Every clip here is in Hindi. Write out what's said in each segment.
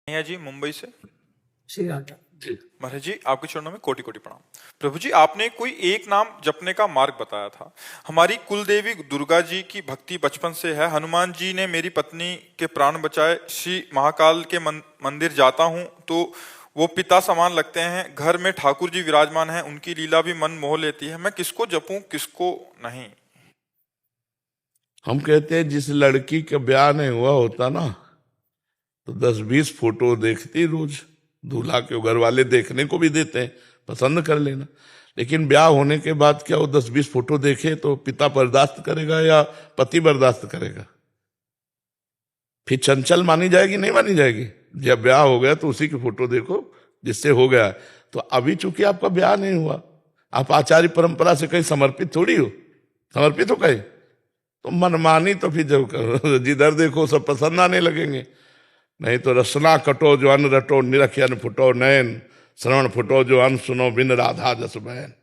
भैया जी मुंबई से। श्री राम जी। महाराज जी आपके चरणों में कोटि कोटि प्रणाम। प्रभु जी आपने कोई एक नाम जपने का मार्ग बताया था। हमारी कुल देवी दुर्गा जी की भक्ति बचपन से है। हनुमान जी ने मेरी पत्नी के प्राण बचाए। श्री महाकाल के मंदिर जाता हूँ तो वो पिता समान लगते हैं। घर में ठाकुर जी विराजमान हैं, उनकी लीला भी मन मोह लेती है। मैं किसको जपूं किसको नहीं। हम कहते हैं जिस लड़की का ब्याह नहीं हुआ होता ना तो 10-20 फोटो देखती रोज। दूल्हा के घर वाले देखने को भी देते हैं, पसंद कर लेना। लेकिन ब्याह होने के बाद क्या वो 10-20 फोटो देखे तो पिता बर्दाश्त करेगा या पति बर्दाश्त करेगा? फिर चंचल मानी जाएगी नहीं मानी जाएगी? जब ब्याह हो गया तो उसी की फोटो देखो जिससे हो गया। तो अभी चूंकि आपका ब्याह नहीं हुआ, आप आचार्य परंपरा से कहीं समर्पित थोड़ी हो। समर्पित हो कहीं तो मनमानी तो फिर जब करो, जिधर देखो सब पसंद आने लगेंगे। नहीं तो रसना कटो जो अन्न रटो, निरख अन्न फुटो नयन, श्रवण फुटो जो अन्न सुनो, बिन राधा जस बहन।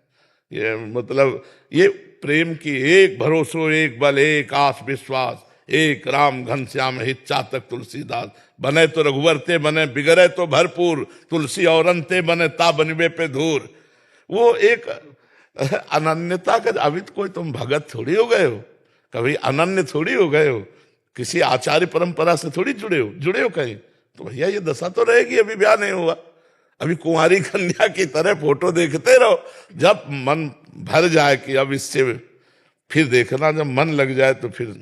ये मतलब ये प्रेम की एक भरोसो, एक बल, एक आस विश्वास, एक राम घनश्याम हित चातक तुलसीदास। बने तो रघुवर ते बने, बिगड़े तो भरपूर, तुलसी और अंते बने ता बनबे पे धूर। वो एक अनन्यता का। अभी तो कोई तुम भगत थोड़ी हो गए हो, कभी अनन्य थोड़ी हो गए हो, किसी आचार्य परंपरा से थोड़ी जुड़े हो कहीं। तो भैया ये दशा तो रहेगी, अभी ब्याह नहीं हुआ, अभी कुंवारी कन्या की तरह फोटो देखते रहो। जब मन भर जाए कि अब इससे फिर देखना, जब मन लग जाए तो फिर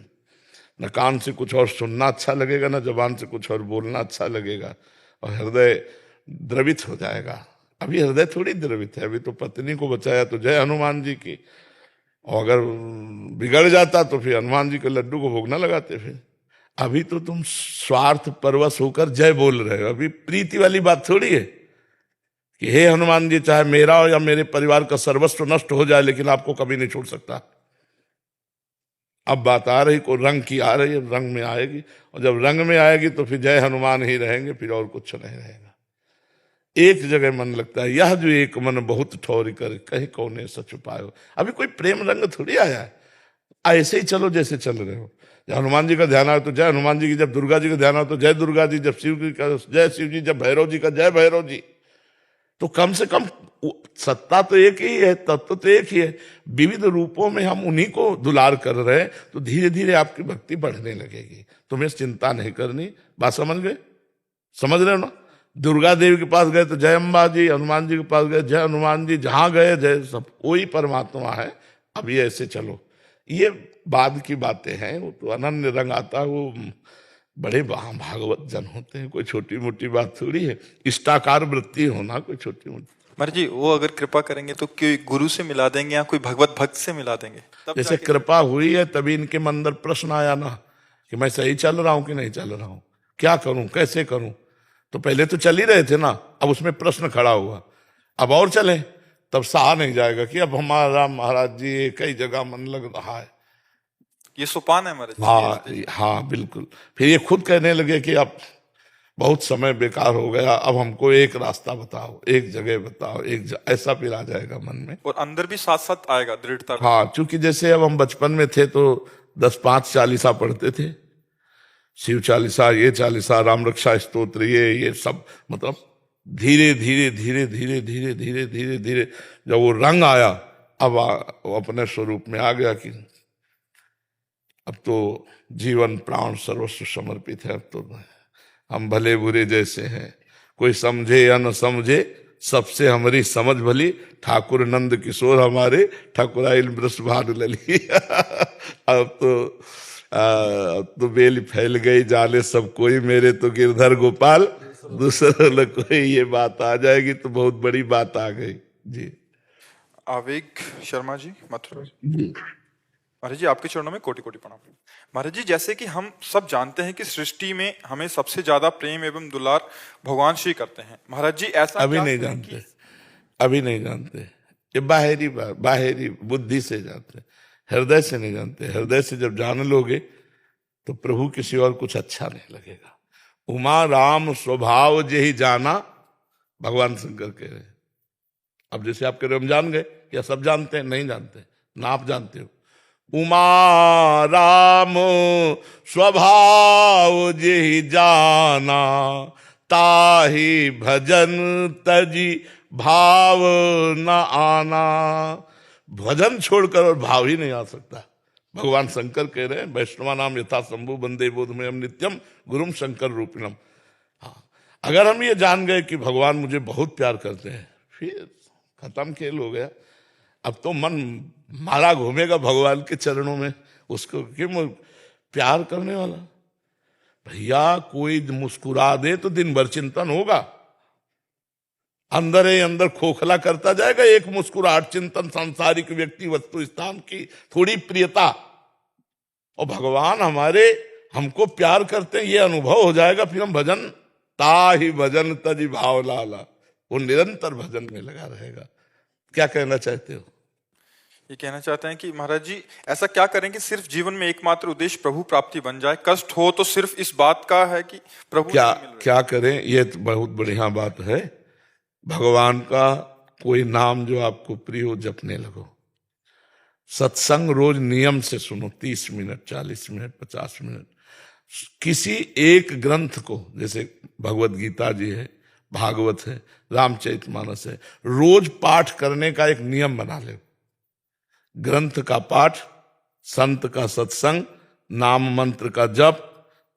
न कान से कुछ और सुनना अच्छा लगेगा, न जबान से कुछ और बोलना अच्छा लगेगा, और हृदय द्रवित हो जाएगा। अभी हृदय थोड़ी द्रवित है, अभी तो पत्नी को बचाया तो जय हनुमान जी की। और अगर बिगड़ जाता तो फिर हनुमान जी के लड्डू को भोग न लगाते। फिर अभी तो तुम स्वार्थ परवश होकर जय बोल रहे हो। अभी प्रीति वाली बात थोड़ी है कि हे हनुमान जी, चाहे मेरा या मेरे परिवार का सर्वस्व नष्ट हो जाए लेकिन आपको कभी नहीं छोड़ सकता। अब बात आ रही को रंग की आ रही है, रंग में आएगी, और जब रंग में आएगी तो फिर जय हनुमान ही रहेंगे, फिर और कुछ नहीं रहेगा। एक जगह मन लगता है, यह जो एक मन बहुत ठौर कर, कहीं कौने सच पायो। अभी कोई प्रेम रंग थोड़ी आया है। ऐसे ही चलो जैसे चल रहे हो। जब हनुमान जी का ध्यान आए तो जय हनुमान जी की, जब दुर्गा जी का ध्यान आए तो जय दुर्गा जी, जब शिव जी का जय शिव जी, जब भैरव जी का जय भैरव जी। तो कम से कम सत्ता तो एक ही है, तत्व तो एक ही है। विविध रूपों में हम उन्हीं को दुलार कर रहे हैं, तो धीरे धीरे आपकी भक्ति बढ़ने लगेगी। तुम्हें चिंता नहीं करनी। बात समझ गए? समझ रहे हो ना? दुर्गा देवी के पास गए तो जय अम्बा जी, हनुमान जी के पास गए जय हनुमान जी, जहां गए जय, सब वही परमात्मा है। अब ये ऐसे चलो, ये बाद की बातें हैं। वो तो अनन्य रंग आता है, वो बड़े भागवत जन होते हैं, कोई छोटी मोटी बात थोड़ी है। इष्टाकार वृत्ति होना कोई छोटी मोटी। महाराज जी वो अगर कृपा करेंगे तो कोई गुरु से मिला देंगे या कोई भगवत भक्त से मिला देंगे, तब जैसे कृपा हुई है तभी इनके मन अंदर प्रश्न आया ना कि मैं सही चल रहा हूं कि नहीं चल रहा हूं, क्या करूं कैसे करूं। तो पहले तो चल ही रहे थे ना, अब उसमें प्रश्न खड़ा हुआ, अब और चले। तब सहा नहीं जाएगा कि अब हमारा महाराज जी कई जगह मन लग रहा है। ये सोपान है महाराज जी। हाँ हाँ बिल्कुल। फिर ये खुद कहने लगे कि अब बहुत समय बेकार हो गया, अब हमको एक रास्ता बताओ, एक जगह बताओ, ऐसा फिर आ जाएगा मन में। और अंदर भी साथ साथ आएगा दृढ़ता। हाँ, चूंकि जैसे अब हम बचपन में थे तो 10-5 चालीसा पढ़ते थे, शिव चालीसा, ये चालीसा, राम रक्षा स्तोत्र, ये सब। मतलब धीरे धीरे धीरे धीरे धीरे धीरे धीरे धीरे जब वो रंग आया, अब वो अपने स्वरूप में आ गया कि अब तो जीवन प्राण सर्वस्व समर्पित है। अब तो हम भले बुरे जैसे हैं, कोई समझे या न समझे, सबसे हमारी समझ भली। ठाकुर नंद किशोर हमारे, ठकुराइल ब्रस भानु लली। अब तो बेल फैल गई, जाने सब कोई, मेरे तो गिरधर गोपाल दूसरा न कोई। ये बात आ जाएगी तो बहुत बड़ी बात आ गई जी। आवेग शर्मा जी मथुरा। जी महाराज जी आपके चरणों में कोटि कोटि प्रणाम। महाराज जी जैसे कि हम सब जानते हैं कि सृष्टि में हमें सबसे ज्यादा प्रेम एवं दुलार भगवान श्री करते हैं। महाराज जी ऐसा अभी नहीं जानते, अभी नहीं जानते। ये बाहरी बुद्धि से जानते, हृदय से नहीं जानते। हृदय से जब जान लोगे तो प्रभु किसी और कुछ अच्छा नहीं लगेगा। उमा राम स्वभाव जे ही जाना, भगवान शंकर कह रहे हैं। अब जैसे आप कह रहे हो हम जान गए, क्या सब जानते हैं? नहीं जानते ना, आप जानते हो। उमा राम स्वभाव जे ही जाना, ताहि भजन तजी भाव न आना। भजन छोड़कर और भाव ही नहीं आ सकता। भगवान शंकर कह रहे हैं वैष्णवा नाम यथा शंभु बंदे बोधमयम नित्यम गुरुम शंकर रूपिणम। हाँ, अगर हम ये जान गए कि भगवान मुझे बहुत प्यार करते हैं, फिर खत्म खेल हो गया। अब तो मन मारा घूमेगा भगवान के चरणों में, उसको क्यों प्यार करने वाला। भैया कोई मुस्कुरा दे तो दिन भर चिंतन होगा, अंदर ही अंदर खोखला करता जाएगा। एक मुस्कुराहट चिंतन सांसारिक व्यक्ति वस्तु स्थान की थोड़ी प्रियता, और भगवान हमारे हमको प्यार करते हैं ये अनुभव हो जाएगा। फिर हम भजन ताहि भजन तजी भाव लाला, वो निरंतर भजन में लगा रहेगा। क्या कहना चाहते हो? ये कहना चाहते हैं कि महाराज जी ऐसा क्या करें कि सिर्फ जीवन में एकमात्र उद्देश्य प्रभु प्राप्ति बन जाए। कष्ट हो तो सिर्फ इस बात का है कि प्रभु क्या करें। ये तो बहुत बढ़िया बात है। भगवान का कोई नाम जो आपको प्रिय हो जपने लगो। सत्संग रोज नियम से सुनो, 30 मिनट 40 मिनट 50 मिनट। किसी एक ग्रंथ को, जैसे भगवत गीता जी है, भागवत है, रामचरितमानस है, रोज पाठ करने का एक नियम बना ले। ग्रंथ का पाठ, संत का सत्संग, नाम मंत्र का जप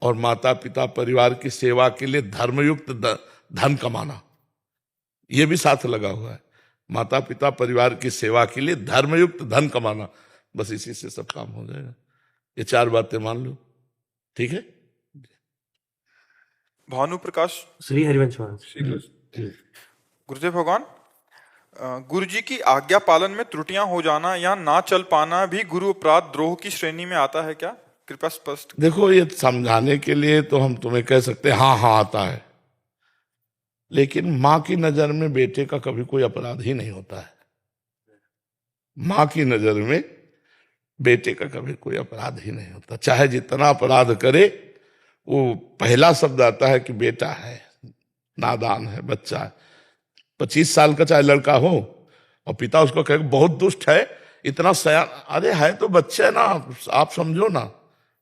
और माता पिता परिवार की सेवा के लिए धर्मयुक्त धन कमाना, ये भी साथ लगा हुआ है। माता पिता परिवार की सेवा के लिए धर्मयुक्त धन कमाना, बस इसी से सब काम हो जाएगा। ये 4 बातें मान लो, ठीक है। भानु प्रकाश श्री हरिवंश महाराज। गुरुदेव भगवान, गुरु जी की आज्ञा पालन में त्रुटियां हो जाना या ना चल पाना भी गुरु अपराध द्रोह की श्रेणी में आता है क्या? कृपया स्पष्ट। देखो, ये समझाने के लिए तो हम तुम्हें कह सकते हैं हाँ हाँ आता है, लेकिन माँ की नजर में बेटे का कभी कोई अपराध ही नहीं होता है। माँ की नजर में बेटे का कभी कोई अपराध ही नहीं होता। चाहे जितना अपराध करे, वो पहला शब्द आता है कि बेटा है, नादान है, बच्चा है। 25 साल का चाहे लड़का हो और पिता उसको कहे बहुत दुष्ट है, इतना सयान, अरे है तो बच्चा है ना, आप समझो ना।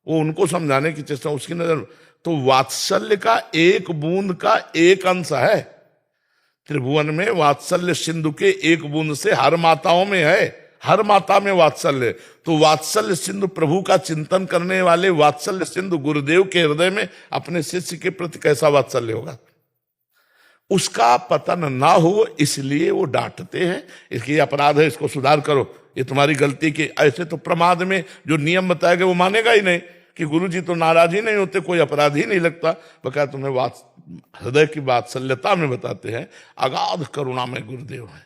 वो उनको समझाने की चेष्टा, उसकी नजर तो वात्सल्य का एक बूंद का एक अंश है। त्रिभुवन में वात्सल्य सिंधु के एक बूंद से हर माताओं में है, हर माता में वात्सल्य। तो वात्सल्य सिंधु प्रभु का चिंतन करने वाले वात्सल्य सिंधु गुरुदेव के हृदय में अपने शिष्य के प्रति कैसा वात्सल्य होगा, उसका पतन ना हो, इसलिए वो डांटते हैं। इसकी अपराध है, इसको सुधार करो, ये तुम्हारी गलती की। ऐसे तो प्रमाद में जो नियम बताया गया वो मानेगा ही नहीं कि गुरु जी तो नाराज ही नहीं होते, कोई अपराध ही नहीं लगता। बकाया तुम्हें हृदय की वात्सल्यता में बताते हैं। अगाध करुणा में गुरुदेव है।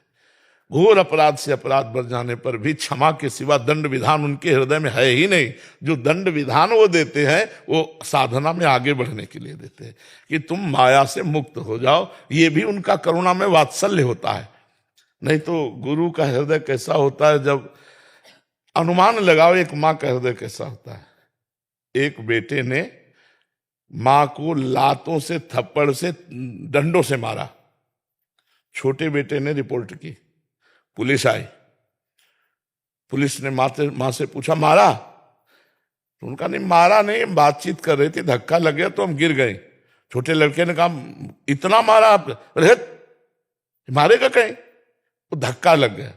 घोर अपराध से अपराध बढ़ जाने पर भी क्षमा के सिवा दंड विधान उनके हृदय में है ही नहीं। जो दंड विधान वो देते हैं वो साधना में आगे बढ़ने के लिए देते हैं कि तुम माया से मुक्त हो जाओ। ये भी उनका करुणा में वात्सल्य होता है। नहीं तो गुरु का हृदय कैसा होता है, जब अनुमान लगाओ एक माँ का हृदय कैसा होता है। एक बेटे ने माँ को लातों से, थप्पड़ से, डंडों से मारा। छोटे बेटे ने रिपोर्ट की, पुलिस आई, पुलिस ने माँ से पूछा मारा? तो उनका नहीं, मारा नहीं, बातचीत कर रही थी, धक्का लग गया तो हम गिर गए। छोटे लड़के ने कहा इतना मारा आप? अरे मारेगा कहीं, वो धक्का लग गया।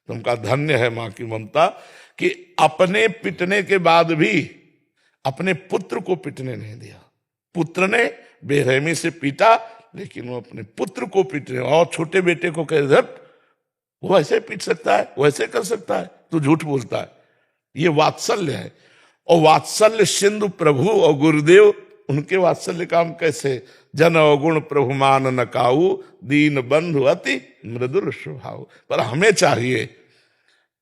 तो उनका धन्य है माँ की ममता कि अपने पिटने के बाद भी अपने पुत्र को पिटने नहीं दिया। पुत्र ने बेरहमी से पीटा, लेकिन वो अपने पुत्र को पीटने, और छोटे बेटे को कह दे वो ऐसे पीट सकता है, वैसे कर सकता है, तू झूठ बोलता है। ये वात्सल्य है। और वात्सल्य सिंधु प्रभु और गुरुदेव, उनके वात्सल्य का हम कैसे, जन अवगुण प्रभु मान न काऊ, दीन बंधु अति मृदुल स्वभाव। पर हमें चाहिए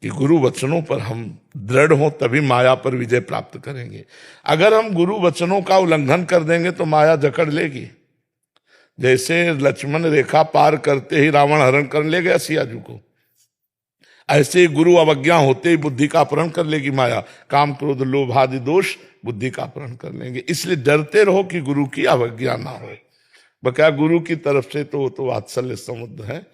कि गुरु वचनों पर हम दृढ़ हों, तभी माया पर विजय प्राप्त करेंगे। अगर हम गुरु वचनों का उल्लंघन कर देंगे तो माया जकड़ लेगी। जैसे लक्ष्मण रेखा पार करते ही रावण हरण कर ले गया सियाजू को, ऐसे ही गुरु अवज्ञा होते ही बुद्धि का अपहरण कर लेगी माया। काम क्रोध लोभ आदि दोष बुद्धि का अपहरण कर लेंगे। इसलिए डरते रहो कि गुरु की अवज्ञा ना हो। बकाया गुरु की तरफ से तो वात्सल्य समुद्र है,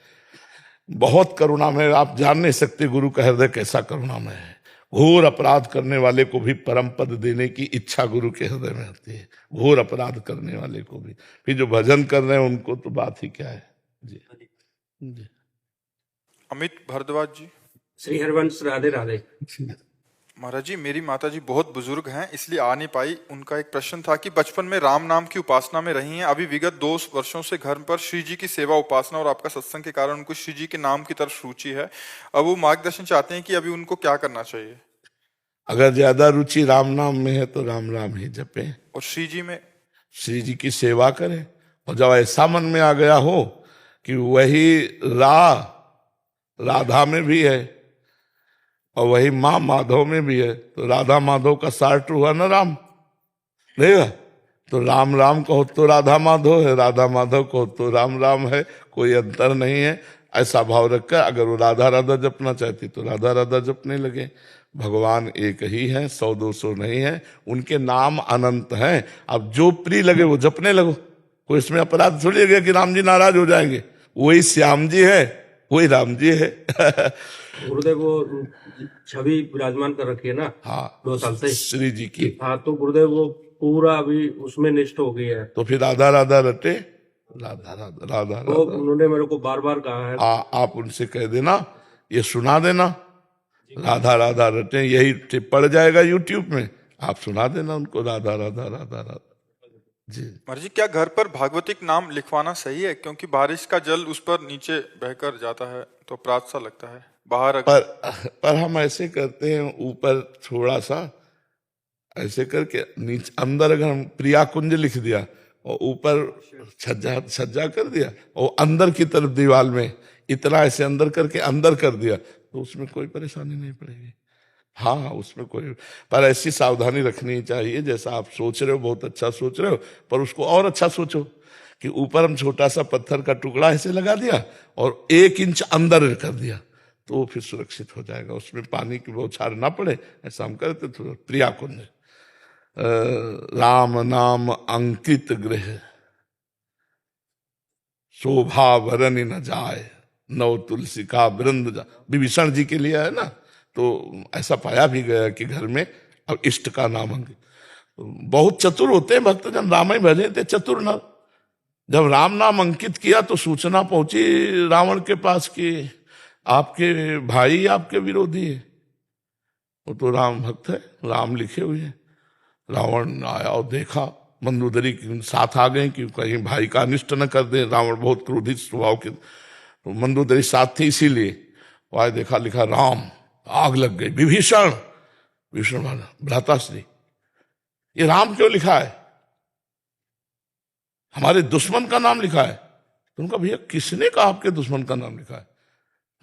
बहुत करुणामय। आप जान नहीं सकते गुरु का हृदय कैसा करुणामय है। घोर अपराध करने वाले को भी परम पद देने की इच्छा गुरु के हृदय में होती है, घोर अपराध करने वाले को भी। फिर जो भजन कर रहे हैं उनको तो बात ही क्या है। जी जी। अमित भारद्वाज जी। श्री हरिवंश राधे राधे। महाराज जी, मेरी माता जी बहुत बुजुर्ग हैं, इसलिए आ नहीं पाई। उनका एक प्रश्न था कि बचपन में राम नाम की उपासना में रही हैं, अभी विगत 2 वर्षों से घर पर श्री जी की सेवा उपासना और आपका सत्संग के कारण उनको श्री जी के नाम की तरफ रुचि है। अब वो मार्गदर्शन चाहते हैं कि अभी उनको क्या करना चाहिए। अगर ज्यादा रुचि राम नाम में है तो राम राम ही जपे और श्री जी में श्री जी की सेवा करें। और जब ऐसा मन में आ गया हो कि वही राधा में भी है और वही माँ माधव में भी है, तो राधा माधव का सार्ट हुआ ना राम, देगा। तो राम राम कहो तो राधा माधव है, राधा माधव कहो तो राम राम है, कोई अंतर नहीं है। ऐसा भाव रखकर अगर वो राधा राधा जपना चाहती तो राधा राधा जपने लगे। भगवान एक ही है, 100-200 नहीं है, उनके नाम अनंत हैं। अब जो प्रिय लगे वो जपने लगो, कोई इसमें अपराध थोड़ी लगे कि राम जी नाराज हो जाएंगे। वही श्याम जी है, वही राम जी है। गुरुदेव वो छवि विराजमान कर रखी है ना। हाँ, 2 साल से श्री जी की। हाँ, तो गुरुदेव वो पूरा अभी उसमें निष्ठ हो गई है। तो फिर राधा राधा रटे, राधा राधा राधा तो राधा। उन्होंने मेरे को बार बार कहा है। आप उनसे कह देना, ये सुना देना, राधा राधा रटे, यही टिप पड़ जाएगा यूट्यूब में, आप सुना देना उनको राधा राधा राधा राधा। जी महाराज जी, क्या घर पर भागवतिक नाम लिखवाना सही है? क्योंकि बारिश का जल उस पर नीचे बहकर जाता है तो अपराध सा लगता है। बाहर पर हम ऐसे करते हैं, ऊपर थोड़ा सा ऐसे करके नीचे अंदर अगर हम प्रिया कुंज लिख दिया और ऊपर छज्जा कर दिया और अंदर की तरफ दीवार में इतना ऐसे अंदर करके अंदर कर दिया तो उसमें कोई परेशानी नहीं पड़ेगी। हाँ, उसमें कोई, पर ऐसी सावधानी रखनी चाहिए, जैसा आप सोच रहे हो बहुत अच्छा सोच रहे हो, पर उसको और अच्छा सोचो कि ऊपर हम छोटा सा पत्थर का टुकड़ा ऐसे लगा दिया और 1 इंच अंदर कर दिया तो वो फिर सुरक्षित हो जाएगा, उसमें पानी की बौछार ना पड़े। ऐसा हम करते तो प्रिया कुंज, राम नाम अंकित गृह, शोभा वरन न जाए, नव तुलसी का वृंद जा। विभीषण जी के लिए है ना, तो ऐसा पाया भी गया कि घर में अब इष्ट का नाम अंकित। बहुत चतुर होते हैं भक्तजन, राम ही भजे थे चतुर नर। जब राम नाम अंकित किया तो सूचना पहुंची रावण के पास कि आपके भाई आपके विरोधी है। वो तो राम भक्त है, राम लिखे हुए हैं। रावण आया और देखा, मंदोदरी साथ आ गए कि कहीं भाई का अनिष्ट न कर दे। रावण बहुत क्रोधित स्वभाव के, तो मंदोदरी साथ थे इसीलिए। वह देखा, लिखा राम, आग लग गई। विभीषण, विभीषण माना भ्राताश्री, ये राम क्यों लिखा है? हमारे दुश्मन का नाम लिखा है। तो उनका, भैया किसने कहा आपके दुश्मन का नाम लिखा है?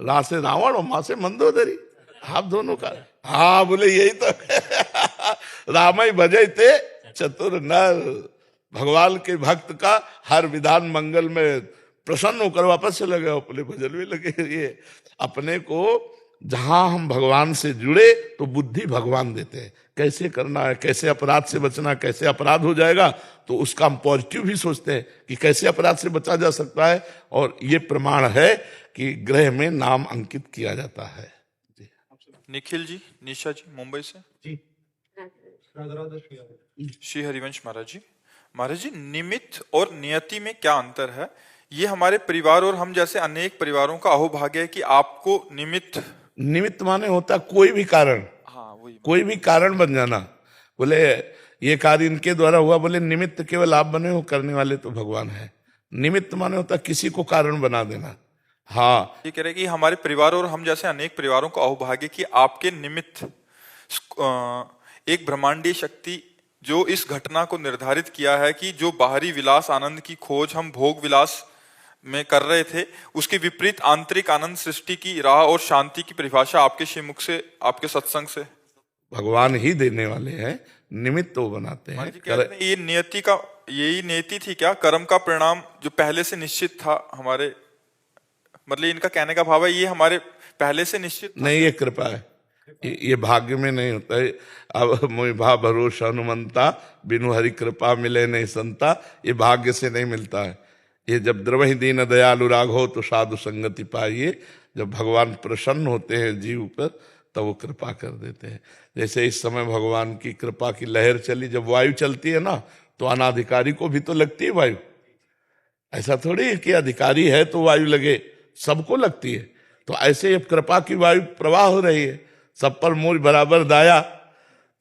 रा से रावण और मां से मंदोदरी, आप दोनों का। हाँ, बोले यही तो राम ही भजे थे चतुर नर। भगवान के भक्त का हर विधान मंगल में प्रसन्न होकर वापस चले गए, अपने भजन में लगे। ये अपने को जहां हम भगवान से जुड़े तो बुद्धि भगवान देते हैं, कैसे करना है, कैसे अपराध से बचना, कैसे अपराध हो जाएगा तो उसका हम पॉजिटिव भी सोचते हैं कि कैसे अपराध से बचा जा सकता है। और ये प्रमाण है कि ग्रह में नाम अंकित किया जाता है। निखिल जी, निशा जी मुंबई से। जी श्री हरिवंश महाराज जी। महाराज जी, निमित्त और नियति में क्या अंतर है? ये हमारे परिवार और हम जैसे अनेक परिवारों का अहोभाग्य है कि आपको निमित्त माने होता कोई भी कारण। हाँ, वही, कोई भी कारण बन जाना। बोले ये कार्य इनके द्वारा हुआ, बोले निमित्त केवल आप बने हो, करने वाले तो भगवान है। निमित्त माने होता किसी को कारण बना देना। हाँ, ये कह रहे कि हमारे परिवार और हम जैसे अनेक परिवारों का अहोभाग्य कि आपके निमित्त एक ब्रह्मांडीय शक्ति जो इस घटना को निर्धारित किया है कि जो बाहरी विलास आनंद की खोज हम भोग विलास में कर रहे थे, उसके विपरीत आंतरिक आनंद सृष्टि की राह और शांति की परिभाषा आपके श्रीमुख से, आपके सत्संग से भगवान ही देने वाले हैं, निमित्त तो बनाते हैं। ये नियति का, यही नियति थी क्या? कर्म का परिणाम जो पहले से निश्चित था हमारे, मतलब इनका कहने का भाव है ये हमारे पहले से निश्चित नहीं, ये कृपा है, ये भाग्य में नहीं होता है। अब मोहि भा भरोसा हनुमंता, बिनु हरि कृपा मिले नहीं संता, ये भाग्य से नहीं मिलता है। ये जब द्रवहि दीन दयालु राघो तो साधु संगति पाइए। जब भगवान प्रसन्न होते हैं जीव पर तब वो कृपा कर देते हैं। जैसे इस समय भगवान की कृपा की लहर चली, जब वायु चलती है ना तो अनाधिकारी को भी तो लगती है वायु। ऐसा थोड़ी है कि अधिकारी है तो वायु लगे, सबको लगती है। तो ऐसे अब कृपा की वायु प्रवाह हो रही है, सब पर मोर बराबर दाया।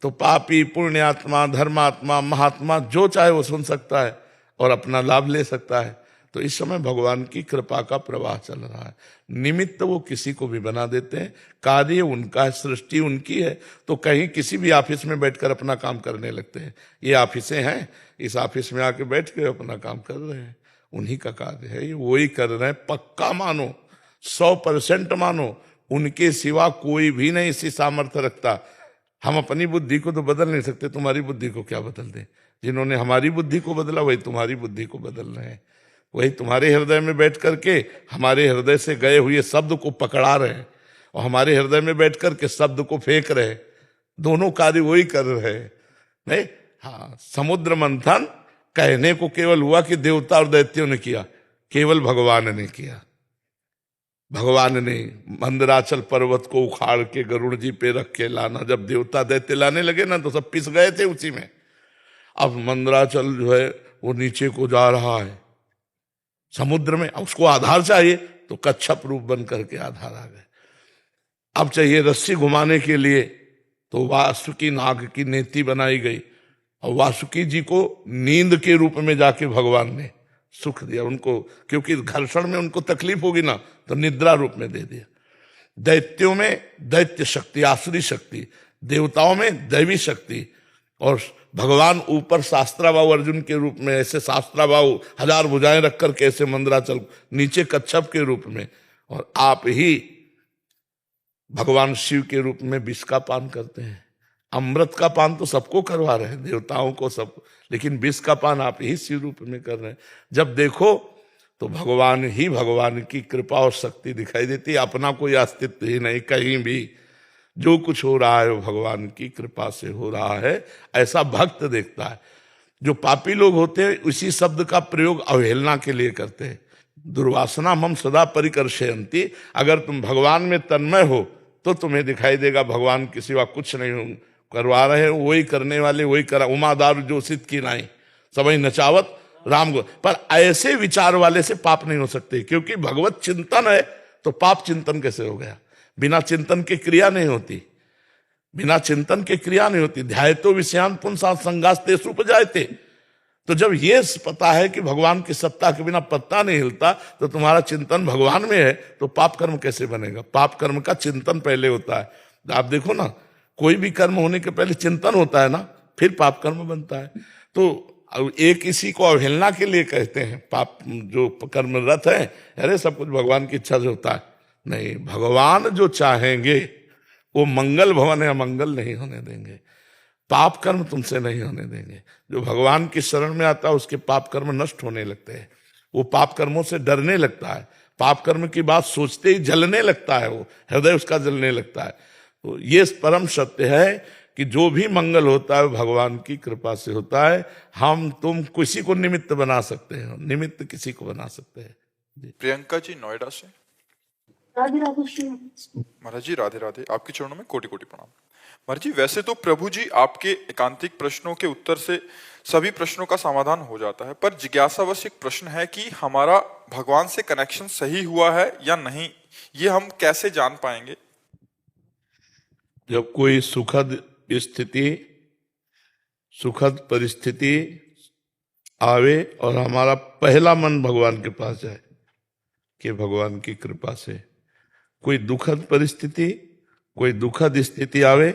तो पापी, पुण्यात्मा, धर्मात्मा, महात्मा जो चाहे वो सुन सकता है और अपना लाभ ले सकता है। तो इस समय भगवान की कृपा का प्रवाह चल रहा है। निमित्त वो किसी को भी बना देते हैं, कार्य उनका है, सृष्टि उनकी है। तो कहीं किसी भी ऑफिस में बैठकर अपना काम करने लगते हैं। ये ऑफिसें हैं, इस ऑफिस में आके बैठ के अपना काम कर रहे हैं, उन्हीं का कार्य है, ये वही कर रहे हैं। पक्का मानो, 100% मानो, उनके सिवा कोई भी नहीं इसी सामर्थ्य रखता। हम अपनी बुद्धि को तो बदल नहीं सकते, तुम्हारी बुद्धि को क्या बदल दें। जिन्होंने हमारी बुद्धि को बदला वही तुम्हारी बुद्धि को बदल रहे हैं। वही तुम्हारे हृदय में बैठ करके हमारे हृदय से गए हुए शब्द को पकड़ा रहे हैं और हमारे हृदय में बैठ करके शब्द को फेंक रहे हैं। दोनों कार्य वही कर रहे हैं। नहीं, हाँ, समुद्र मंथन कहने को केवल हुआ कि देवता और दैत्यों ने किया, केवल भगवान ने किया। भगवान ने मंदराचल पर्वत को उखाड़ के गरुड़ जी पे रख के लाना। जब देवता दैत्य लाने लगे ना तो सब पिस गए थे उसी में। अब मंदराचल जो है वो नीचे को जा रहा है समुद्र में, अब उसको आधार चाहिए तो कच्छप रूप बन करके आधार आ गए। अब चाहिए रस्सी घुमाने के लिए तो वासुकी नाग की नेति बनाई गई और वासुकी जी को नींद के रूप में जाके भगवान ने सुख दिया उनको, क्योंकि घर्षण में उनको तकलीफ होगी ना तो निद्रा रूप में दे दिया। दैत्यों में दैत्य शक्ति, आसुरी शक्ति, देवताओं में दैवी शक्ति, और भगवान ऊपर शास्त्राबाहु अर्जुन के रूप में, ऐसे शास्त्राबाहु 1000 भुजाएं रखकर कैसे मंदराचल, नीचे कच्छप के रूप में, और आप ही भगवान शिव के रूप में विष का पान करते हैं। अमृत का पान तो सबको करवा रहे हैं, देवताओं को, सब, लेकिन विष का पान आप ही शिव रूप में कर रहे हैं। जब देखो तो भगवान ही भगवान की कृपा और शक्ति दिखाई देती है। अपना कोई अस्तित्व ही नहीं कहीं भी। जो कुछ हो रहा है वो भगवान की कृपा से हो रहा है, ऐसा भक्त देखता है। जो पापी लोग होते हैं उसी शब्द का प्रयोग अवहेलना के लिए करते हैं। दुर्वासना हम सदा परिकर्षयन्ति। अगर तुम भगवान में तन्मय हो तो तुम्हें दिखाई देगा भगवान के सिवा कुछ नहीं करवा रहे हैं, वही करने वाले वही करा। उमादार जो सिद्ध की नाई सबई नचावत राम गो। पर ऐसे विचार वाले से पाप नहीं हो सकते, क्योंकि भगवत चिंतन है तो पाप चिंतन कैसे हो गया। बिना चिंतन के क्रिया नहीं होती, बिना चिंतन के क्रिया नहीं होती। ध्यायतो विषयान पुंसा संगास्ते सुपजायते। तो जब ये पता है कि भगवान की सत्ता के बिना पत्ता नहीं हिलता, तो तुम्हारा चिंतन भगवान में है, तो पाप कर्म कैसे बनेगा। पाप कर्म का चिंतन पहले होता है। आप देखो ना, कोई भी कर्म होने के पहले चिंतन होता है ना, फिर पाप कर्म बनता है। तो एक इसी को अवहेलना के लिए कहते हैं पाप, जो कर्मरत है, अरे सब कुछ भगवान की इच्छा से होता है। नहीं, भगवान जो चाहेंगे वो मंगल भवन या मंगल नहीं होने देंगे, पाप कर्म तुमसे नहीं होने देंगे। जो भगवान की शरण में आता है उसके पाप कर्म नष्ट होने लगते हैं। वो पाप कर्मों से डरने लगता है, पाप कर्म की बात सोचते ही जलने लगता है, वो हृदय उसका जलने लगता है। तो ये परम सत्य है कि जो भी मंगल होता है भगवान की कृपा से होता है। हम तुम किसी को निमित्त बना सकते हैं, निमित्त किसी को बना सकते हैं। प्रियंका जी नोएडा से। राधे राधे श्री महाराज जी राधे राधे, आपके चरणों में कोटि कोटि प्रणाम। महाराज जी, वैसे तो प्रभु जी आपके एकांतिक प्रश्नों के उत्तर से सभी प्रश्नों का समाधान हो जाता है, पर जिज्ञासावश एक प्रश्न है कि हमारा भगवान से कनेक्शन सही हुआ है या नहीं, ये हम कैसे जान पाएंगे। जब कोई सुखद स्थिति, सुखद परिस्थिति आवे और हमारा पहला मन भगवान के पास जाए कि भगवान की कृपा से कोई दुखद परिस्थिति, कोई दुखद स्थिति आवे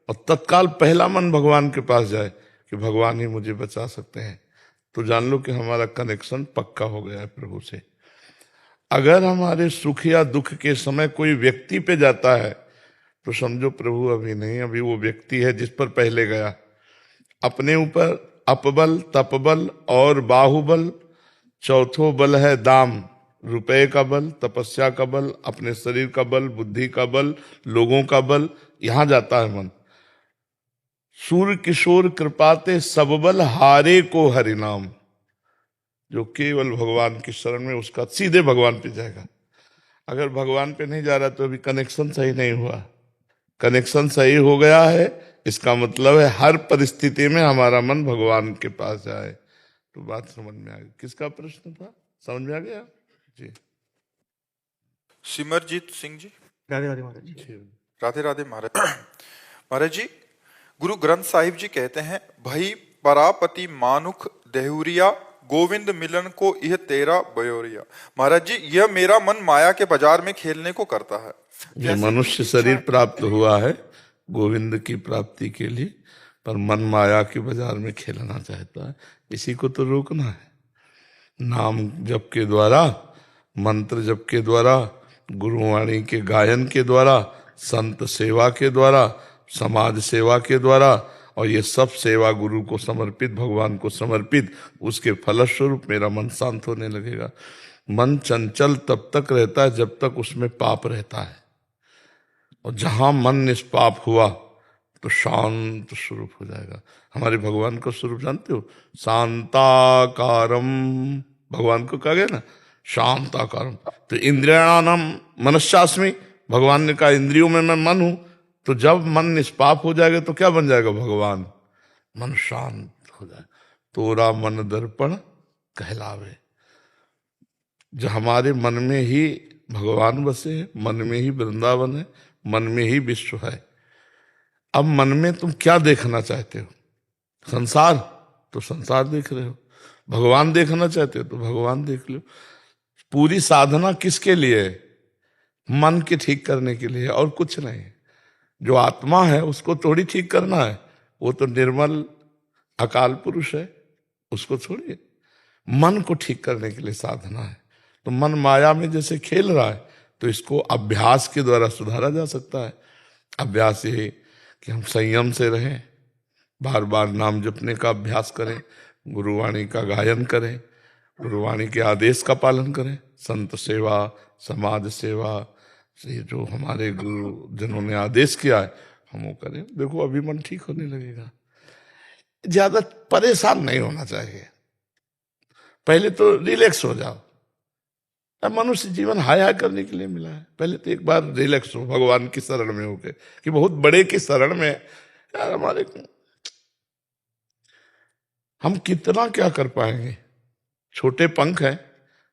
और तत्काल पहला मन भगवान के पास जाए कि भगवान ही मुझे बचा सकते हैं, तो जान लो कि हमारा कनेक्शन पक्का हो गया है प्रभु से। अगर हमारे सुख या दुख के समय कोई व्यक्ति पे जाता है तो समझो प्रभु अभी नहीं, अभी वो व्यक्ति है जिस पर पहले गया। अपने ऊपर अपबल, तपबल और बाहुबल, चौथो बल है दाम। रुपए का बल, तपस्या का बल, अपने शरीर का बल, बुद्धि का बल, लोगों का बल, यहां जाता है मन। सूर्य किशोर कृपाते सब बल हारे को हरिनाम। जो केवल भगवान की शरण में, उसका सीधे भगवान पे जाएगा। अगर भगवान पे नहीं जा रहा तो अभी कनेक्शन सही नहीं हुआ, कनेक्शन सही हो गया है, इसका मतलब है हर परिस्थिति में हमारा मन भगवान के पास जाए। तो बात समझ में आ गई। किसका प्रश्न था, समझ में आ गया जी? सिमरजीत सिंह जी। राधे राधे महाराज जी। जी। राधे राधे महाराज। महाराज जी, गुरु ग्रंथ साहिब जी कहते हैं, भई परापति मानुख देहुरिया, गोविंद मिलन को यह तेरा बयोरिया। महाराज जी, यह मेरा मन माया के बाजार में खेलने को करता है। ये मनुष्य शरीर प्राप्त हुआ है गोविंद की प्राप्ति के लिए, पर मन माया के बाजार में खेलना चाहता है। इसी को तो रोकना है। नाम जप के द्वारा, मंत्र जप के द्वारा, गुरुवाणी के गायन के द्वारा, संत सेवा के द्वारा, समाज सेवा के द्वारा, और ये सब सेवा गुरु को समर्पित, भगवान को समर्पित, उसके फलस्वरूप मेरा मन शांत होने लगेगा। मन चंचल तब तक रहता है जब तक उसमें पाप रहता है, और जहां मन निष्पाप हुआ तो शांत स्वरूप हो जाएगा। हमारे भगवान को स्वरूप जानते हो, शांताकारम, भगवान को कहा गया ना शांताकारम। तो इंद्रियाणाम मनस्यास्मि, भगवान ने कहा इंद्रियों में मैं मन हूं। तो जब मन निष्पाप हो जाएगा तो क्या बन जाएगा भगवान? मन शांत हो जाए। तोरा मन दर्पण कहलावे। जो हमारे मन में ही भगवान बसे हैं, मन में ही वृंदावन है, मन में ही विश्व है। अब मन में तुम क्या देखना चाहते हो? संसार, तो संसार देख रहे हो। भगवान देखना चाहते हो तो भगवान देख लो। पूरी साधना किसके लिए है? मन के ठीक करने के लिए, और कुछ नहीं। जो आत्मा है उसको थोड़ी ठीक करना है, वो तो निर्मल अकाल पुरुष है, उसको छोड़िए। मन को ठीक करने के लिए साधना है। तो मन माया में जैसे खेल रहा है, तो इसको अभ्यास के द्वारा सुधारा जा सकता है। अभ्यास ये कि हम संयम से रहें, बार बार नाम जपने का अभ्यास करें, गुरुवाणी का गायन करें, गुरुवाणी के आदेश का पालन करें, संत सेवा, समाज सेवा से जो हमारे गुरुजनों ने आदेश किया है हम वो करें। देखो अभी मन ठीक होने लगेगा। ज्यादा परेशान नहीं होना चाहिए। पहले तो रिलैक्स हो जाओ। अब मनुष्य जीवन हाय हाय करने के लिए मिला है। पहले तो एक बार रिलैक्स हो भगवान की शरण में होके, कि बहुत बड़े की शरण में यार हमारे हम कितना क्या कर पाएंगे। छोटे पंख हैं,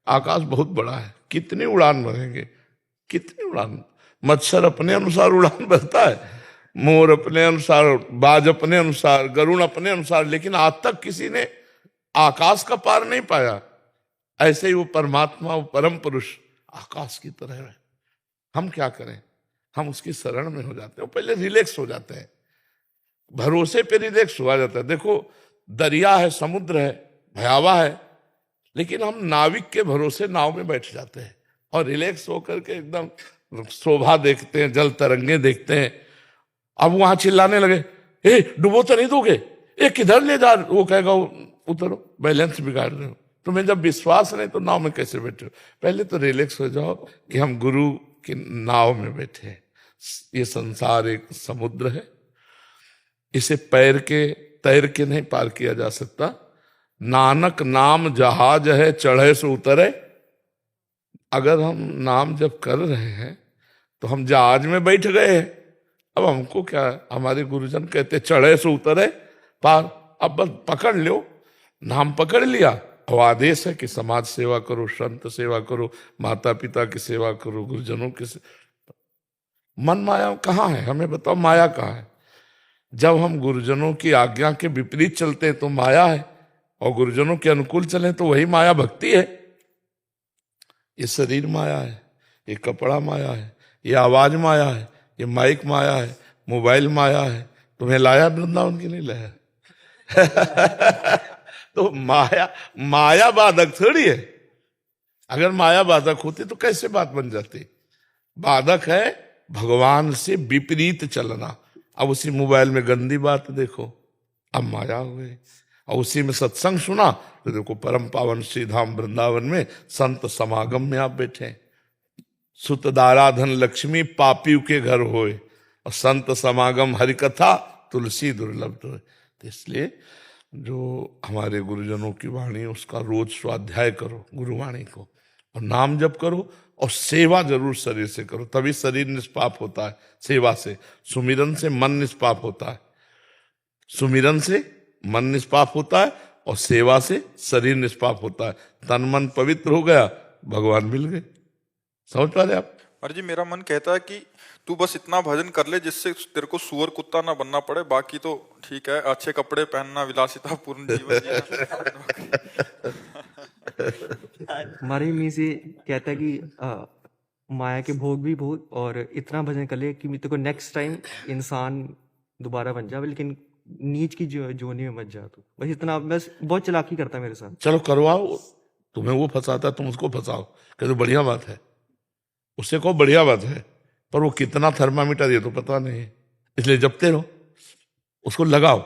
आकाश बहुत बड़ा है, कितनी उड़ान भरेंगे, कितनी उड़ान। मच्छर अपने अनुसार उड़ान भरता है, मोर अपने अनुसार, बाज अपने अनुसार, गरुड़ अपने अनुसार, लेकिन आज तक किसी ने आकाश का पार नहीं पाया। ऐसे ही वो परमात्मा, वो परम पुरुष आकाश की तरह है। हम क्या करें? हम उसकी शरण में हो जाते हैं, पहले रिलैक्स हो जाते हैं, भरोसे पे रिलैक्स हुआ जाता है। देखो दरिया है, समुद्र है, भयावह है, लेकिन हम नाविक के भरोसे नाव में बैठ जाते हैं और रिलैक्स होकर के एकदम शोभा देखते हैं, जल तरंगे देखते हैं। अब वहां चिल्लाने लगे, ए डुबो तो नहीं दोगे, ए किधर ले जा, वो कहेगा उतरो, बैलेंस बिगाड़ रहे हो। तुम्हें जब विश्वास नहीं तो नाव में कैसे बैठे हो? पहले तो रिलैक्स हो जाओ कि हम गुरु की नाव में बैठे हैं। ये संसार एक समुद्र है, इसे तैर के नहीं पार किया जा सकता। नानक नाम जहाज है, चढ़े से उतरे। अगर हम नाम जब कर रहे हैं तो हम जहाज में बैठ गए हैं। अब हमको क्या, हमारे गुरुजन कहते चढ़े से उतरे पार। अब बस पकड़ लो, नाम पकड़ लिया, और आदेश है कि समाज सेवा करो, संत सेवा करो, माता पिता की सेवा करो, गुरुजनों की मन माया कहाँ है? हमें बताओ माया कहाँ है? जब हम गुरुजनों की आज्ञा के विपरीत चलते हैं तो माया है, और गुरुजनों के अनुकूल चले तो वही माया भक्ति है। ये शरीर माया है, ये कपड़ा माया है, ये आवाज माया है, ये माइक माया है, मोबाइल माया है। तुम्हें लाया वृंदावन की नहीं लाया? तो माया बाधक थोड़ी है। अगर माया बाधक होती तो कैसे बात बन जाती? बाधक है भगवान से विपरीत चलना। अब उसी मोबाइल में गंदी बात देखो, अब माया हो गई। और उसी में सत्संग सुना तो देखो परम पावन श्री धाम वृंदावन में संत समागम में आप बैठे। सुतदाराधन लक्ष्मी पापियों के घर होए, और संत समागम हरिकथा तुलसी दुर्लभ होए। तो इसलिए जो हमारे गुरुजनों की वाणी उसका रोज स्वाध्याय करो, गुरुवाणी को और नाम जप करो और सेवा जरूर शरीर से करो, तभी शरीर निष्पाप होता है सेवा से। सुमिरन से मन निष्पाप होता है, सुमिरन से मन निष्पाप होता है और सेवा से शरीर निष्पाप होता है। तन मन पवित्र हो गया, भगवान मिल गए। समझ पा रहे आप? महाराज जी मेरा मन कहता है कि तू बस इतना भजन कर ले जिससे तेरे को सुअर कुत्ता ना बनना पड़े, बाकी तो ठीक है, अच्छे कपड़े पहनना, विलासिता पूर्ण जीवन जीना। हमारे में से कहता है कि माया के भोग भी बहुत, और इतना भजन कर ले कि तेरे को नेक्स्ट टाइम इंसान दोबारा बन जाए, लेकिन नीच की जोनी में मत जा तू। बस इतना, बस बहुत चालाकी करता है मेरे साथ। चलो करवाओ, तुम्हें वो फंसाता है तुम उसको फंसाओ, कहते बढ़िया बात है, उससे कहो बढ़िया बात है, पर वो कितना थर्मामीटर ये तो पता नहीं है, इसलिए जपते रहो, उसको लगाओ।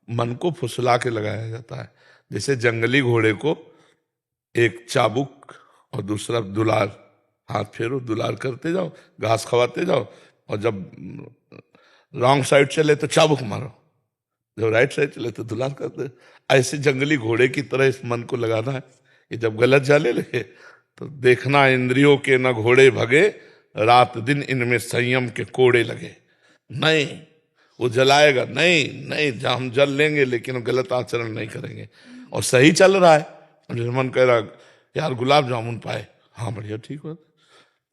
मन को फुसला के लगाया जाता है, जैसे जंगली घोड़े को एक चाबुक और दूसरा दुलार, हाथ फेरो दुलार करते जाओ, घास खवाते जाओ, और जब रॉन्ग साइड चले तो चाबुक मारो, जब राइट साइड चले तो दुलार करते। ऐसे जंगली घोड़े की तरह इस मन को लगाना है कि जब गलत जाले लगे तो देखना इंद्रियों के न घोड़े भगे, रात दिन इनमें संयम के कोड़े लगे। नहीं, वो जलाएगा नहीं, नहीं हम जल लेंगे लेकिन गलत आचरण नहीं करेंगे। और सही चल रहा है, जैसे मन कह रहा यार गुलाब जामुन पाए, हाँ बढ़िया ठीक हो,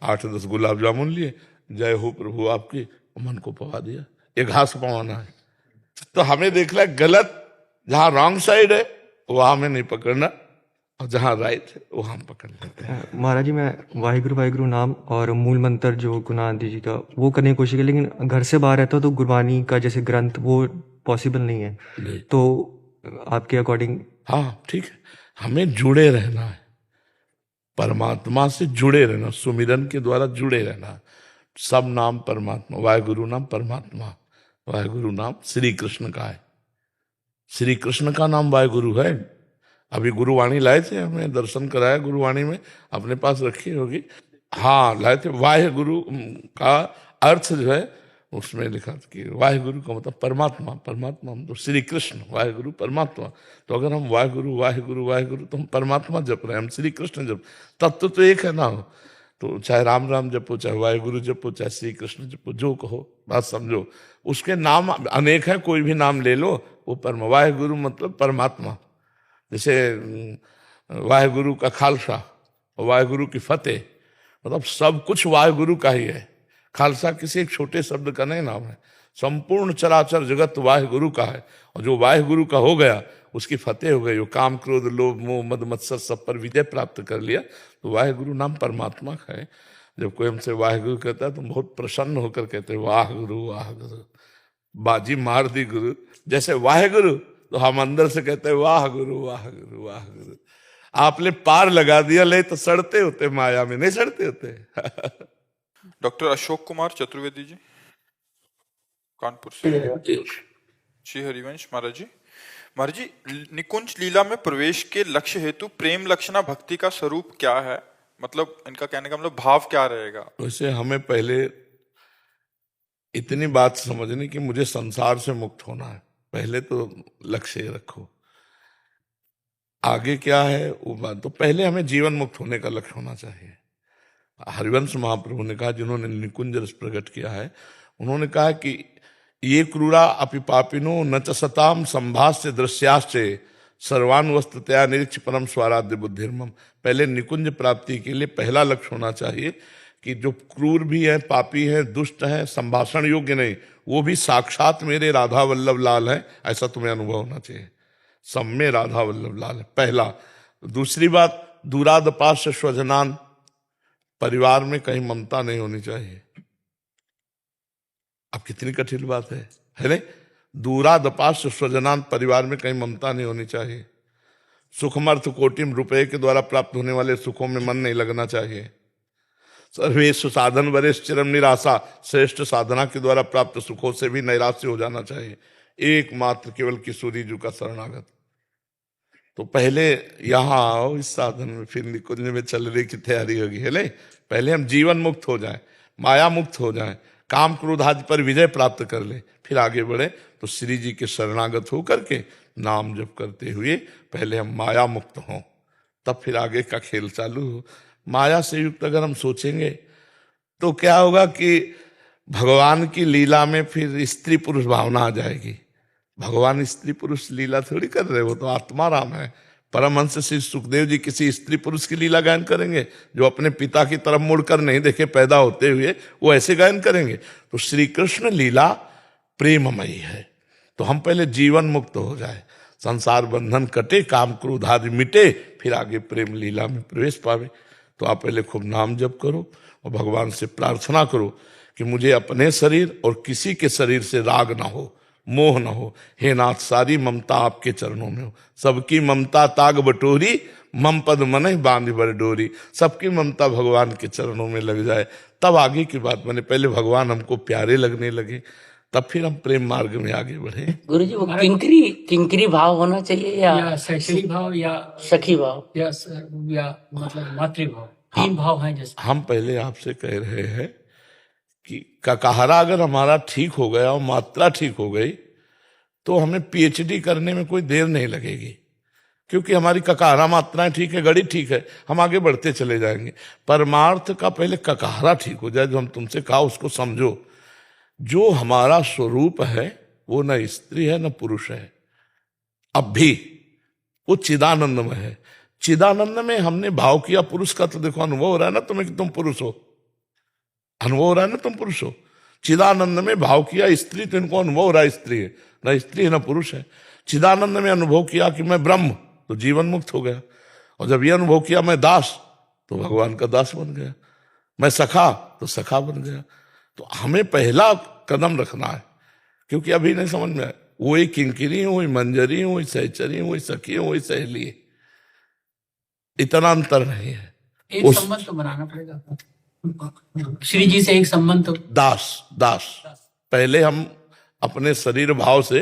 8-10 गुलाब जामुन लिए, जय हो प्रभु आपकी, मन को पवा दिया। ये घास पवाना है, तो हमें देखना गलत, जहां रॉन्ग साइड है वहां हमें नहीं पकड़ना, और जहां राइट है वो हम पकड़ लेते हैं। महाराज जी मैं वाहिगुरु वाहिगुरु नाम और मूल मंत्र जो गुरु नानक देव जी का वो करने की कोशिश की, लेकिन घर से बाहर रहता हूँ तो गुरबानी का जैसे ग्रंथ वो पॉसिबल नहीं है। तो आपके अकॉर्डिंग? हाँ ठीक है, हमें जुड़े रहना है, परमात्मा से जुड़े रहना, सुमिरन के द्वारा जुड़े रहना। सब नाम परमात्मा, वाहिगुरु नाम परमात्मा, वाहिगुरु नाम श्री कृष्ण का है, श्री कृष्ण का नाम वाहिगुरु है। अभी गुरुवाणी लाए थे, हमें दर्शन कराया गुरुवाणी में, अपने पास रखी होगी, हाँ लाए थे। वाहिगुरु का अर्थ जो है उसमें लिखा था कि वाहिगुरु का मतलब परमात्मा, परमात्मा मतलब श्री कृष्ण, वाहिगुरु परमात्मा। तो अगर हम वाहिगुरु वाहिगुरु वाहिगुरु तो हम परमात्मा जप रहे हैं, हम श्री कृष्ण जप, तत्व तो एक है ना। तो चाहे राम राम जपो, चाहे वाहिगुरु जपो, चाहे श्री कृष्ण जपो, जो कहो बात समझो। उसके नाम अनेक है, कोई भी नाम ले लो वो परम। वाहिगुरु मतलब परमात्मा, जैसे वाहिगुरु का खालसा, वाहिगुरु की फतेह, मतलब सब कुछ वाहिगुरु का ही है। खालसा किसी एक छोटे शब्द का नहीं नाम है, संपूर्ण चराचर जगत वाहिगुरु का है। और जो वाहिगुरु का हो गया उसकी फतेह हो गई, वो काम क्रोध लोभ मोह मद मत्सर सब पर विजय प्राप्त कर लिया, तो वाहिगुरु नाम परमात्मा का है। जब कोई हमसे वाहिगुरु कहता है तो बहुत प्रसन्न होकर कहते हैं वाह गुरु वाह गुरु, बाजी मार दी गुरु। जैसे वाहिगुरु तो हम अंदर से कहते हैं वाह गुरु वाह गुरु वाह गुरु। आपने पार लगा दिया, ले तो सड़ते होते माया में, नहीं सड़ते होते। डॉक्टर अशोक कुमार चतुर्वेदी जी, कानपुर से। श्री हरिवंश महाराज जी, महाराज जी निकुंज लीला में प्रवेश के लक्ष्य हेतु प्रेम लक्षणा भक्ति का स्वरूप क्या है? मतलब इनका कहने का मतलब भाव क्या रहेगा? वैसे हमें पहले इतनी बात समझनी कि मुझे संसार से मुक्त होना है, पहले तो लक्ष्य रखो। आगे क्या है वो बात, तो पहले हमें जीवन मुक्त होने का लक्ष्य होना चाहिए। हरिवंश महाप्रभु ने कहा, जिन्होंने निकुंज रस प्रकट किया है, उन्होंने कहा कि ये क्रूरा अपि पापिनो न च सताम संभाष्य दृश्याश्चे सर्वान्वस्ततया निरीक्ष परम स्वाराध्य बुद्धिर्मम। पहले निकुंज प्राप्ति के लिए पहला लक्ष्य होना चाहिए कि जो क्रूर भी है, पापी है, दुष्ट है, संभाषण योग्य नहीं, वो भी साक्षात मेरे राधा वल्लभ लाल है, ऐसा तुम्हें अनुभव होना चाहिए। सब में राधा वल्लभ लाल है, पहला। दूसरी बात, दूरादपास्य स्वजनान, परिवार में कहीं ममता नहीं होनी चाहिए। अब कितनी कठिन बात है नहीं? दूरादपास्य स्वजनान, परिवार में कहीं ममता नहीं होनी चाहिए। सुखमर्थ कोटिम, रुपए के द्वारा प्राप्त होने वाले सुखों में मन नहीं लगना चाहिए। सर्वेश साधन वरेश चिरम निराशा, श्रेष्ठ साधना के द्वारा प्राप्त सुखों से भी नैराश्य हो जाना चाहिए। एकमात्र केवल किशोरी जी का शरणागत। तो पहले यहाँ आओ इस साधन में, फिर निकुंज में चलने की तैयारी होगी, है नहीं? पहले हम जीवन मुक्त हो जाएं, माया मुक्त हो जाएं, काम क्रोध आदि पर विजय प्राप्त कर ले, फिर आगे बढ़े। तो श्री जी के शरणागत होकर के नाम जप करते हुए पहले हम माया मुक्त हों, तब फिर आगे का खेल चालू हो। माया से युक्त अगर हम सोचेंगे तो क्या होगा कि भगवान की लीला में फिर स्त्री पुरुष भावना आ जाएगी। भगवान स्त्री पुरुष लीला थोड़ी कर रहे, वो तो आत्मा राम है। परमहंस श्री सुखदेव जी किसी स्त्री पुरुष की लीला गायन करेंगे? जो अपने पिता की तरफ मुड़कर नहीं देखे पैदा होते हुए, वो ऐसे गायन करेंगे? तो श्री कृष्ण लीला प्रेममयी है। तो हम पहले जीवन मुक्त हो जाए, संसार बंधन कटे, काम क्रोध आदि मिटे, फिर आगे प्रेम लीला में प्रवेश पावे। तो आप पहले खूब नाम जप करो और भगवान से प्रार्थना करो कि मुझे अपने शरीर और किसी के शरीर से राग ना हो, मोह न हो। हे नाथ, सारी ममता आपके चरणों में हो। सबकी ममता ताग बटोरी, मम पद मन बांध बर डोरी। सबकी ममता भगवान के चरणों में लग जाए, तब आगे की बात बने। पहले भगवान हमको प्यारे लगने लगे, तब फिर हम प्रेम मार्ग में आगे बढ़े। गुरुजी, वो किंकरी भाव होना चाहिए या शैक्षणिक भाव या सखी भाव या मतलब मातृभाव, तीन भाव हैं जैसे। हम पहले आपसे कह रहे हैं कि ककाहरा अगर हमारा ठीक हो गया और मात्रा ठीक हो गई तो हमें पीएचडी करने में कोई देर नहीं लगेगी, क्योंकि हमारी ककाहरा मात्राएं ठीक है, गणित ठीक है, हम आगे बढ़ते चले जाएंगे। परमार्थ का पहले ककाहरा ठीक हो जाए, जो हम तुमसे कहा उसको समझो। जो हमारा स्वरूप है वो न स्त्री है न पुरुष है, अब भी वो चिदानंद में है। चिदानंद में हमने भाव किया पुरुष का, तो देखो अनुभव हो रहा है ना तुम्हें कि तुम पुरुष हो, अनुभव हो रहा है ना तुम पुरुष हो। चिदानंद में भाव किया स्त्री, तो इनको अनुभव हो रहा है स्त्री है, न स्त्री है न पुरुष है। चिदानंद में अनुभव किया कि मैं ब्रह्म, तो जीवन मुक्त हो गया। और जब ये अनुभव किया मैं दास, तो भगवान का दास बन गया। मैं सखा, तो सखा बन गया। तो हमें पहला कदम रखना है, क्योंकि अभी नहीं समझ में आया। वही किंकिरी हूं, वही मंजरी हूं, वही सहचरी हूं, वही सखी हूं, वही सहेली है, इतना अंतर नहीं है। एक संबंध तो बनाना पड़ेगा श्री जी से, एक संबंध तो। दास पहले हम अपने शरीर भाव से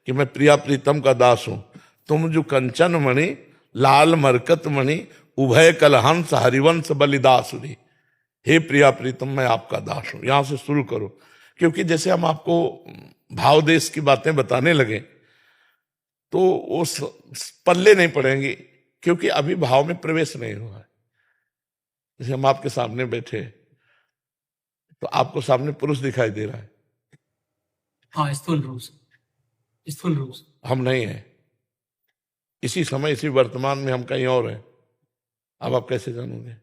कि मैं प्रिया प्रीतम का दास हूं। तुम जो कंचन मणि लाल मरकत मणि उभय कलहंस हरिवंश बलिदासुरी, हे प्रिया प्रीतम मैं आपका दास हूं। यहां से शुरू करो, क्योंकि जैसे हम आपको भाव देश की बातें बताने लगे तो वो पल्ले नहीं पड़ेंगी, क्योंकि अभी भाव में प्रवेश नहीं हुआ है। जैसे हम आपके सामने बैठे तो आपको सामने पुरुष दिखाई दे रहा है, हाँ, स्थूल रूप से हम नहीं है। इसी समय इसी वर्तमान में हम कहीं और हैं, अब आप कैसे जानोगे?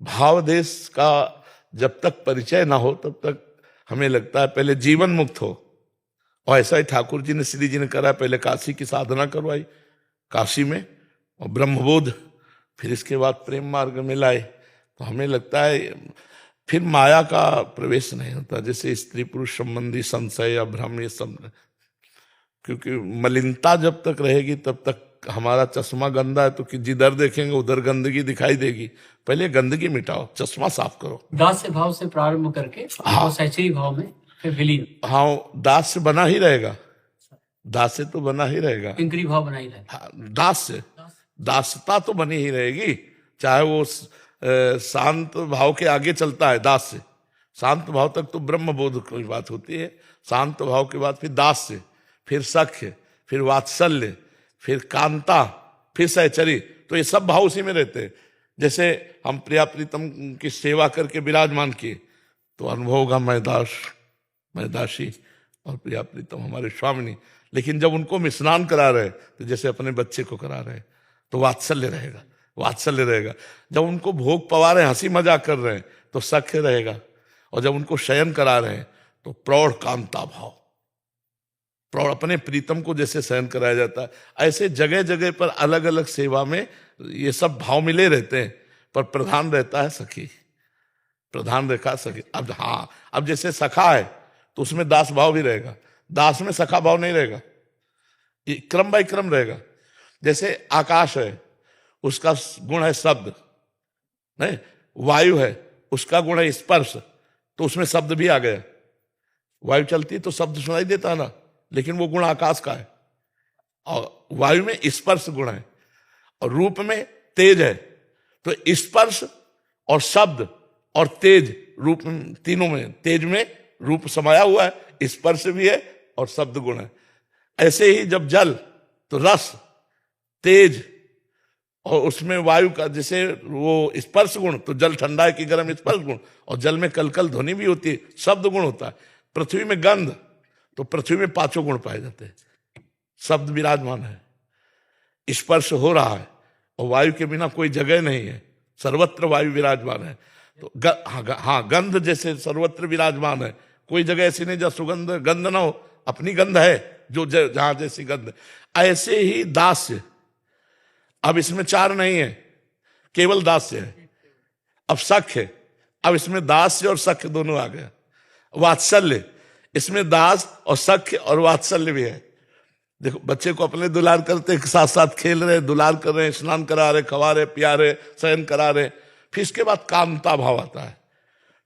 भाव देश का जब तक परिचय ना हो तब तक हमें लगता है पहले जीवन मुक्त हो। और ऐसा ही ठाकुर जी ने, श्री जी ने करा, पहले काशी की साधना करवाई, काशी में, और ब्रह्मबोध, फिर इसके बाद प्रेम मार्ग में लाए। तो हमें लगता है फिर माया का प्रवेश नहीं होता, जैसे स्त्री पुरुष संबंधी संशय या भ्रम, ये सब, क्योंकि मलिनता जब तक रहेगी तब तक हमारा चश्मा गंदा है, तो जिधर देखेंगे उधर गंदगी दिखाई देगी। पहले गंदगी मिटाओ, चश्मा साफ करो। दास से भाव से प्रारंभ करके और सहचरी भाव में फिर विलीन। हाँ, दास से बना ही रहेगा, दास से तो बना ही रहेगा, किंकरी भाव बनाई रहे। हाँ, दास से दासता तो बनी ही रहेगी, चाहे वो शांत भाव के आगे चलता है। दास से शांत भाव तक तो ब्रह्म बोध की बात होती है, शांत भाव के बाद फिर दास से, फिर सख्य, फिर वात्सल्य, फिर कांता, फिर सहचरी। तो ये सब भाव उसी में रहते हैं। जैसे हम प्रिया प्रीतम की सेवा करके विराजमान किए तो अनुभव होगा मैं दास, मैं दासी, और प्रिया प्रीतम हमारे स्वामिनी। लेकिन जब उनको हम स्नान करा रहे तो जैसे अपने बच्चे को करा रहे, तो वात्सल्य रहेगा, वात्सल्य रहेगा। जब उनको भोग पवा रहे हैं, हंसी मजाक कर रहे हैं, तो सख्य रहेगा। और जब उनको शयन करा रहे हैं तो प्रौढ़ कांता भाव, प्रौढ़, अपने प्रीतम को जैसे शयन कराया जाता है, ऐसे जगह जगह पर अलग अलग सेवा में ये सब भाव मिले रहते हैं, पर प्रधान रहता है सखी, प्रधान रेखा सखी। अब हाँ, अब जैसे सखा है तो उसमें दास भाव भी रहेगा, दास में सखा भाव नहीं रहेगा, ये क्रम बाय क्रम रहेगा। जैसे आकाश है, उसका गुण है शब्द, नहीं, वायु है, उसका गुण है स्पर्श, तो उसमें शब्द भी आ गया। वायु चलती है तो शब्द सुनाई देता है ना, लेकिन वो गुण आकाश का है। और वायु में स्पर्श गुण है, और रूप में तेज है। तो स्पर्श और शब्द और तेज, रूप तीनों में, तेज में रूप समाया हुआ है, स्पर्श भी है और शब्द गुण है। ऐसे ही जब जल, तो रस, तेज और उसमें वायु का जैसे वो स्पर्श गुण, तो जल ठंडा है कि गर्म, स्पर्श गुण। और जल में कलकल ध्वनि भी होती है, शब्द गुण होता है। पृथ्वी में गंध, तो पृथ्वी में 5 गुण पाए जाते हैं। शब्द विराजमान है, स्पर्श हो रहा है, और वायु के बिना कोई जगह नहीं है, सर्वत्र वायु विराजमान है। तो हाँ, गंध जैसे सर्वत्र विराजमान है, कोई जगह ऐसी नहीं जहाँ सुगंध गंध ना हो, अपनी गंध है जो जहां जैसी गंध। ऐसे ही दास्य, अब इसमें 4 नहीं है, केवल दास्य है। अब सख्य है, अब इसमें दास्य और सख्य दोनों आ गया। वात्सल्य, इसमें दास और सख्य और वात्सल्य भी है। देखो, बच्चे को अपने दुलार करते, साथ साथ खेल रहे, दुलार कर रहे, स्नान करा रहे, खवा रहे, पिया रहे, शयन करा रहे, फिर इसके बाद कांता भाव आता है।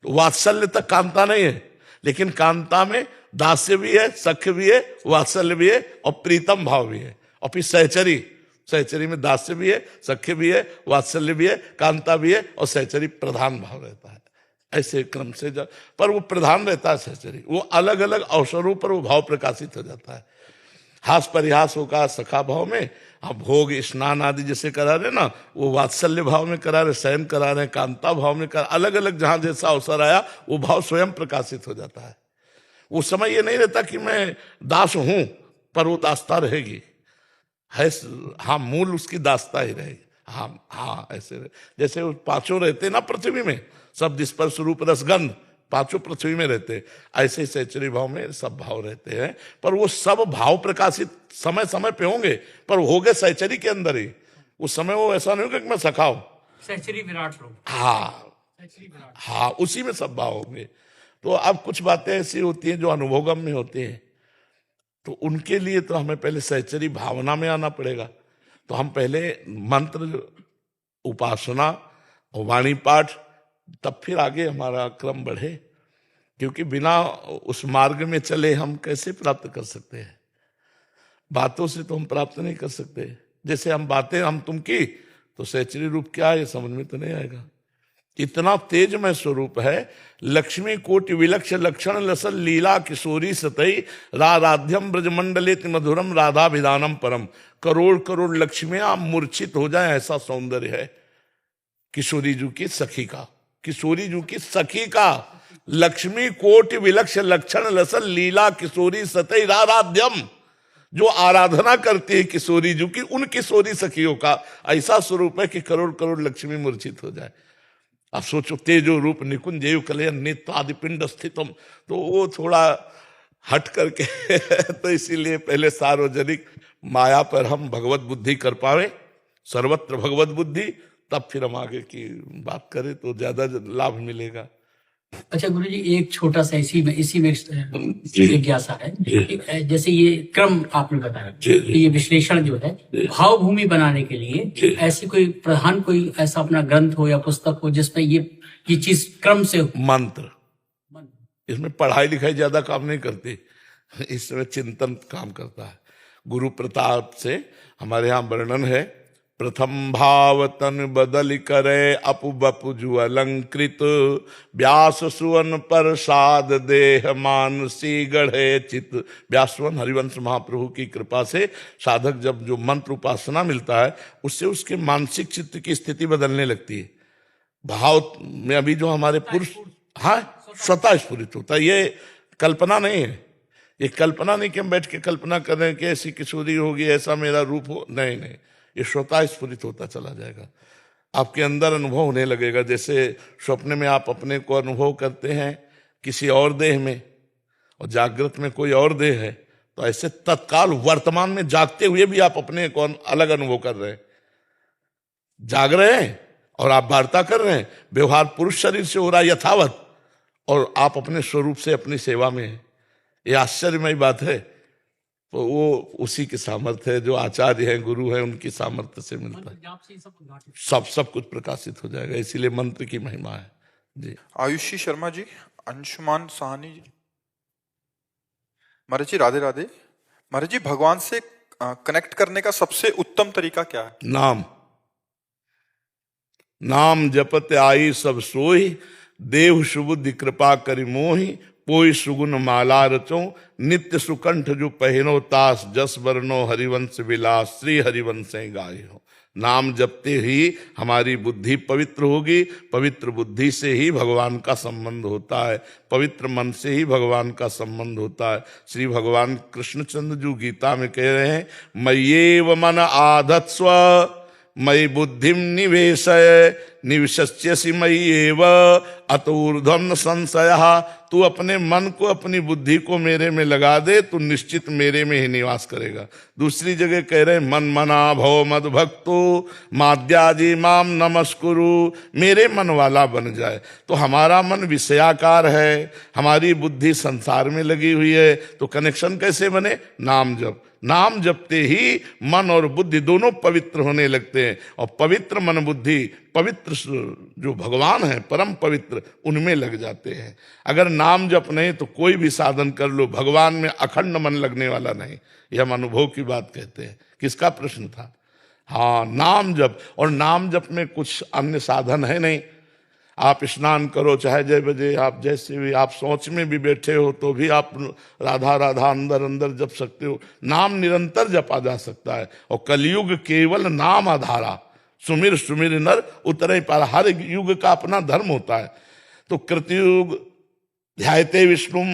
तो वात्सल्य तक कांता नहीं है, लेकिन कांता में दास्य भी है, सख्य भी है, वात्सल्य भी है और प्रीतम भाव भी है। और फिर सहचरी में दास्य भी है, सख्य भी है, वात्सल्य भी है, कांता भी है, और सहचरी प्रधान भाव रहता है। ऐसे क्रम से पर वो प्रधान रहता है सहचरी, वो अलग अलग अवसरों पर वो भाव प्रकाशित हो जाता है। हास परिहास होगा सखा भाव में, अब भोग स्नान आदि जैसे करा रहे ना, वो वात्सल्य भाव में करा रहे, शयन करा रहे, कांता भाव में करा, अलग अलग जहां जैसा अवसर आया वो भाव स्वयं प्रकाशित हो जाता है। उस समय ये नहीं रहता कि मैं दास हूं, पर वो दासता रहेगी है। हाँ, मूल उसकी दासता ही रहेगी। हाँ, ऐसे जैसे वो 5 रहते ना पृथ्वी में, शब्द स्पर्श रूप रस गंध, 5 पृथ्वी में रहते, ऐसे सहचरी भाव में सब भाव रहते हैं। पर वो सब भाव प्रकाशित समय समय पे होंगे, पर हो गए सहचरी के अंदर ही। उस समय वो ऐसा नहीं होगा कि मैं सखाऊं, सहचरी विराट रूप। हाँ, उसी में सब भाव होंगे। तो अब कुछ बातें ऐसी होती हैं जो अनुभवगम में होती हैं, तो उनके लिए तो हमें पहले सहचरी भावना में आना पड़ेगा। तो हम पहले मंत्र उपासना और वाणी पाठ, तब फिर आगे हमारा क्रम बढ़े। क्योंकि बिना उस मार्ग में चले हम कैसे प्राप्त कर सकते हैं? बातों से तो हम प्राप्त नहीं कर सकते। जैसे हम बातें हम तुम की, तो सहचरी रूप क्या है ये समझ में तो नहीं आएगा। इतना तेजमय स्वरूप है। लक्ष्मी कोटि विलक्ष लक्षण लसल लीला किशोरी सतई राधाध्यम ब्रजमंडलेति मधुरम राधा विधानम परम। करोड़ करोड़ लक्ष्मियां मूर्छित हो जाए ऐसा सौंदर्य है किशोरी जी की सखी का, किशोरी जी की सखी का। लक्ष्मी कोटि विलक्ष लक्षण लसल लीला किशोरी सतई राधाध्यम, जो आराधना करती है किशोरी जी की, उन किशोरी सखियों का ऐसा स्वरूप है कि करोड़ करोड़ लक्ष्मी मूर्छित हो जाए। अब सोचो, तेजो रूप निकुंजेयु कलयन नेत्र आदि पिंड स्थितम, तो वो थोड़ा हट करके तो इसीलिए पहले सार्वजनिक माया पर हम भगवत बुद्धि कर पावे, सर्वत्र भगवत बुद्धि, तब फिर हम आगे की बात करें तो ज्यादा लाभ मिलेगा। अच्छा गुरु जी, एक छोटा सा इसी में जिज्ञासा है कि जैसे ये क्रम आपने बताया, तो ये विश्लेषण जो है भाव भूमि बनाने के लिए ऐसी कोई प्रधान कोई ऐसा अपना ग्रंथ हो या पुस्तक हो जिसमें ये चीज क्रम से हो? मंत्र, इसमें पढ़ाई लिखाई ज्यादा काम नहीं करती, इसमें चिंतन काम करता है। गुरु प्रताप से हमारे यहाँ वर्णन है, प्रथम भाव तन बदल करे अपु बपु जु अलंकृत, व्यास सुवन प्रसाद देह मानसी गढ़े चित। व्यासवन हरिवंश महाप्रभु की कृपा से साधक जब जो मंत्र उपासना मिलता है, उससे उसके मानसिक चित्त की स्थिति बदलने लगती है। भाव में अभी जो हमारे पुरुष, हाँ, स्वतः स्फुरित होता है। ये कल्पना नहीं है, ये कल्पना नहीं कि हम बैठ के कल्पना कर रहे हैं कि ऐसी किशोरी होगी, ऐसा मेरा रूप हो, नहीं नहीं, ये स्वतः स्फुरित होता चला जाएगा। आपके अंदर अनुभव होने लगेगा। जैसे स्वप्न में आप अपने को अनुभव करते हैं किसी और देह में, और जागृत में कोई और देह है, तो ऐसे तत्काल वर्तमान में जागते हुए भी आप अपने को अलग अनुभव कर रहे हैं। जाग रहे हैं और आप वार्ता कर रहे हैं, व्यवहार पुरुष शरीर से हो रहा है यथावत, और आप अपने स्वरूप से अपनी सेवा में हैं। ये आश्चर्यमय बात है। तो वो उसी के सामर्थ्य है, जो आचार्य हैं, गुरु हैं, उनकी सामर्थ्य से मिलता है। सब कुछ प्रकाशित हो जाएगा। इसीलिए मंत्र की महिमा है जी। आयुषी शर्मा जी, अंशुमान साहनी जी। महाराज जी राधे राधे। महाराज जी, भगवान से कनेक्ट करने का सबसे उत्तम तरीका क्या है? नाम जपत आई सब सोई, देव सुबुद्धि कृपा करि मोहि। कोई सुगुन माला रचो, नित्य सुकंठ जो पहनो तास। जस वर्णो हरिवंश विलास, श्री हरिवंश गाय हो। नाम जपते ही हमारी बुद्धि पवित्र होगी, पवित्र बुद्धि से ही भगवान का संबंध होता है, पवित्र मन से ही भगवान का संबंध होता है। श्री भगवान कृष्णचंद्र जी गीता में कह रहे हैं, मय्येव मन आधत्स्व मयि बुद्धिम निवेशय निविशस्यसि मय्येव अतोर्ध्वं न संशयः। तू अपने मन को, अपनी बुद्धि को मेरे में लगा दे, तू निश्चित मेरे में ही निवास करेगा। दूसरी जगह कह रहे मन मना भव मद भक्तो माद्याजी माम नमस्कुरु, मेरे मन वाला बन जाए। तो हमारा मन विषयाकार है, हमारी बुद्धि संसार में लगी हुई है, तो कनेक्शन कैसे बने? नाम जप। नाम जपते ही मन और बुद्धि दोनों पवित्र होने लगते हैं, और पवित्र मन बुद्धि पवित्र जो भगवान है परम पवित्र, उनमें लग जाते हैं। अगर नाम जप नहीं तो कोई भी साधन कर लो, भगवान में अखंड मन लगने वाला नहीं। यह हम अनुभव की बात कहते हैं। किसका प्रश्न था? हाँ, नाम जप। और नाम जप में कुछ अन्य साधन है नहीं। आप स्नान करो चाहे जय बजे, आप जैसे भी, आप सोच में भी बैठे हो तो भी आप राधा राधा अंदर अंदर जप सकते हो। नाम निरंतर जपा जा सकता है। और कलयुग केवल नाम आधारा, सुमिर सुमिर नर उतरे पार। हर युग का अपना धर्म होता है। तो कृतयुग ध्यायते विष्णु,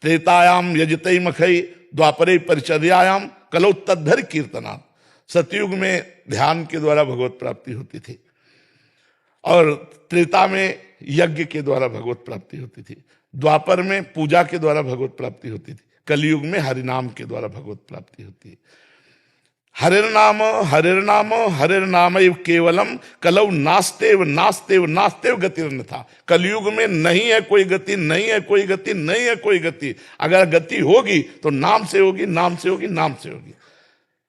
त्रेतायाम यजते मखई, द्वापरे परिचर्यायाम कलौ तद्धर कीर्तना। सतयुग में ध्यान के द्वारा भगवत प्राप्ति होती थी, और त्रेता में यज्ञ के द्वारा भगवत प्राप्ति होती थी, द्वापर में पूजा के द्वारा भगवत प्राप्ति होती थी, कलयुग में हरिनाम के द्वारा भगवत प्राप्ति होती है। हरिर्नाम हरिर्नाम हरिर्नाम केवलम कलौ नास्तेव नास्तेव नास्तेव गतिरन्यथा। कलयुग में नहीं है कोई गति, नहीं है कोई गति, नहीं है कोई गति। अगर गति होगी तो नाम से होगी, नाम से होगी, नाम से होगी।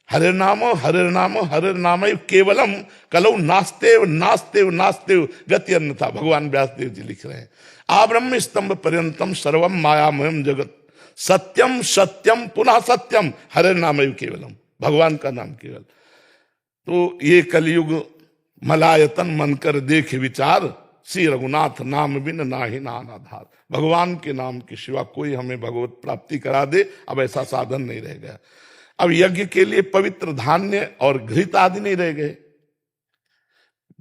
हरिर्नाम हरिर्नाम हरिर्नाम केवलम कलौ नास्तेव नास्तेव नास्तेव गति अन्यथा। भगवान व्यासदेव जी लिख रहे हैं, आ ब्रह्म स्तंभ पर्यंतम सर्वम मायामयम जगत सत्यम सत्यम पुनः सत्यम हरिर्नाम केवलम। भगवान का नाम केवल। तो ये कलयुग मलायतन मन कर देख विचार, श्री रघुनाथ नाम बिन नाहि नान आधार। भगवान के नाम के सिवा कोई हमें भगवत प्राप्ति करा दे, अब ऐसा साधन नहीं रह गया। अब यज्ञ के लिए पवित्र धान्य और घृत आदि नहीं रह गए।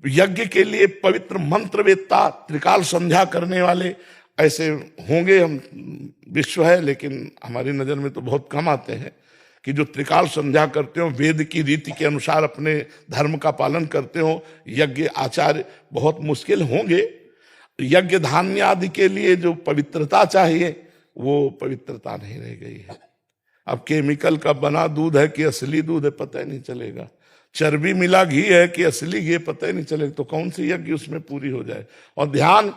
यज्ञ के लिए पवित्र मंत्रवेत्ता, त्रिकाल संध्या करने वाले ऐसे होंगे, हम विश्व है लेकिन हमारी नजर में तो बहुत कम आते हैं कि जो त्रिकाल संध्या करते हो, वेद की रीति के अनुसार अपने धर्म का पालन करते हो। यज्ञ आचार्य बहुत मुश्किल होंगे। यज्ञ धान्य आदि के लिए जो पवित्रता चाहिए वो पवित्रता नहीं रह गई है। अब केमिकल का बना दूध है कि असली दूध है पता ही नहीं चलेगा, चर्बी मिला घी है कि असली घी पता ही नहीं चलेगा। तो कौन सी यज्ञ उसमें पूरी हो जाए? और ध्यान,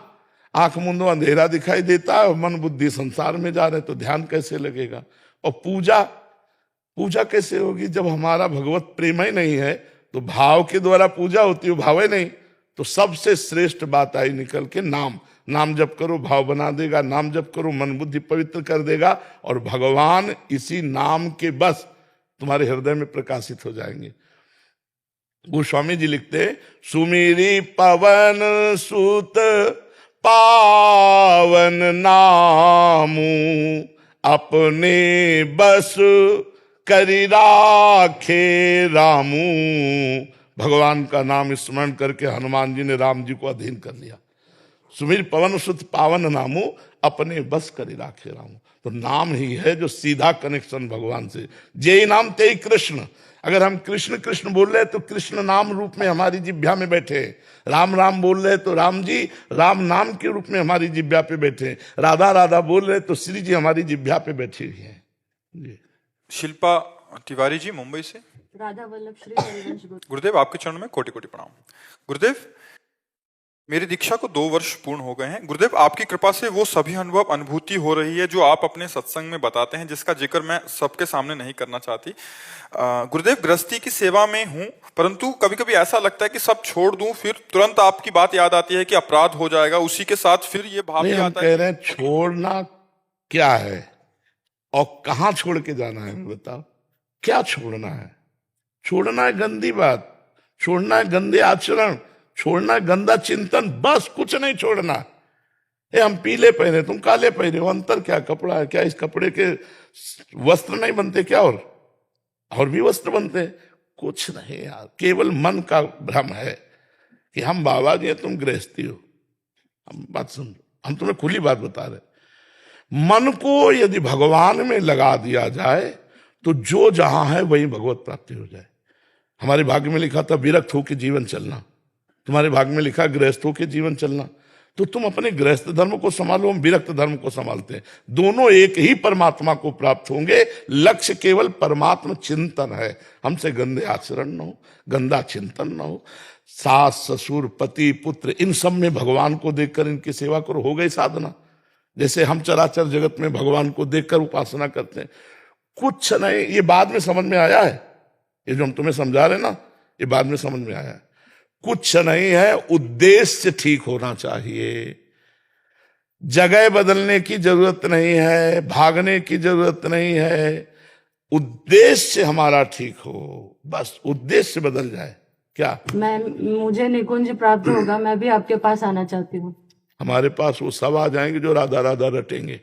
आंख मुंदो अंधेरा दिखाई देता है और मन बुद्धि संसार में जा रहे, तो ध्यान कैसे लगेगा? और पूजा, पूजा कैसे होगी जब हमारा भगवत प्रेम ही नहीं है? तो भाव के द्वारा पूजा होती है, भाव ही नहीं। तो सबसे श्रेष्ठ बात आई निकल के नाम। नाम जप करो, भाव बना देगा। नाम जप करो, मन बुद्धि पवित्र कर देगा, और भगवान इसी नाम के बस तुम्हारे हृदय में प्रकाशित हो जाएंगे। गोस्वामी जी लिखते, सुमेरी पवन सुत पावन नामू अपने बस करी राखे रामू। भगवान का नाम स्मरण करके हनुमान जी ने राम जी को अधीन कर लिया। सुमिर पवन सुत पावन नामो अपने बस करी राखे रामू। तो नाम ही है जो सीधा कनेक्शन भगवान से। जय नाम ते कृष्ण। अगर हम कृष्ण कृष्ण बोल रहे तो कृष्ण नाम रूप में हमारी जिह्वा में बैठे। राम राम बोल रहे तो राम जी राम नाम के रूप में हमारी जिह्वा पे बैठे। राधा राधा बोल रहे तो श्री जी हमारी जिह्वा पे बैठी हुई है। शिल्पा तिवारी जी मुंबई से। राधा वल्लभ श्री हरिवंश गुरु। गुरुदेव आपके चरणों में कोटि कोटि प्रणाम। गुरुदेव, मेरी दीक्षा को 2 वर्ष पूर्ण हो गए हैं। गुरुदेव, आपकी कृपा से वो सभी अनुभूति हो रही है जो आप अपने सत्संग में बताते हैं, जिसका जिक्र मैं सबके सामने नहीं करना चाहती। गुरुदेव, गृहस्थी की सेवा में हूँ, परंतु कभी कभी ऐसा लगता है कि सब छोड़ दूं, फिर तुरंत आपकी बात याद आती है कि अपराध हो जाएगा। उसी के साथ फिर ये भाव भी आता है। कह रहे हैं छोड़ना क्या है और कहाँ छोड़ के जाना है, बताओ। क्या छोड़ना है? छोड़ना है गंदी बात, छोड़ना है गंदे आचरण, छोड़ना है गंदा चिंतन, बस कुछ नहीं छोड़ना। हम पीले पहने, तुम काले पहने हो, अंतर क्या? कपड़ा है क्या? इस कपड़े के वस्त्र नहीं बनते क्या? और भी वस्त्र बनते हैं। कुछ नहीं यार, केवल मन का भ्रम है कि हम बाबा जी हैं, तुम गृहस्थी हो। हम बात सुन, हम तुम्हें खुली बात बता रहे। मन को यदि भगवान में लगा दिया जाए तो जो जहां है वही भगवत प्राप्ति हो जाए। हमारे भाग्य में लिखा था विरक्त होकर जीवन चलना, तुम्हारे भाग्य में लिखा गृहस्थ होकर जीवन चलना। तो तुम अपने गृहस्थ धर्म को संभालो, हम विरक्त धर्म को संभालते हैं। दोनों एक ही परमात्मा को प्राप्त होंगे। लक्ष्य केवल परमात्मा चिंतन है। हमसे गंदे आचरण न हो, गंदा चिंतन न हो। सास ससुर पति पुत्र इन सब में भगवान को देखकर इनकी सेवा करो, हो गई साधना। जैसे हम चराचर जगत में भगवान को देखकर उपासना करते हैं। कुछ नहीं, ये बाद में समझ में आया है, ये जो हम तुम्हें समझा रहे ना, ये बाद में समझ में आया है। कुछ नहीं है, उद्देश्य ठीक होना चाहिए। जगह बदलने की जरूरत नहीं है, भागने की जरूरत नहीं है। उद्देश्य हमारा ठीक हो, बस उद्देश्य बदल जाए। क्या मुझे निकुंज प्राप्त होगा, मैं भी आपके पास आना चाहती हूँ। हमारे पास वो सब आ जाएंगे जो राधा राधा रटेंगे।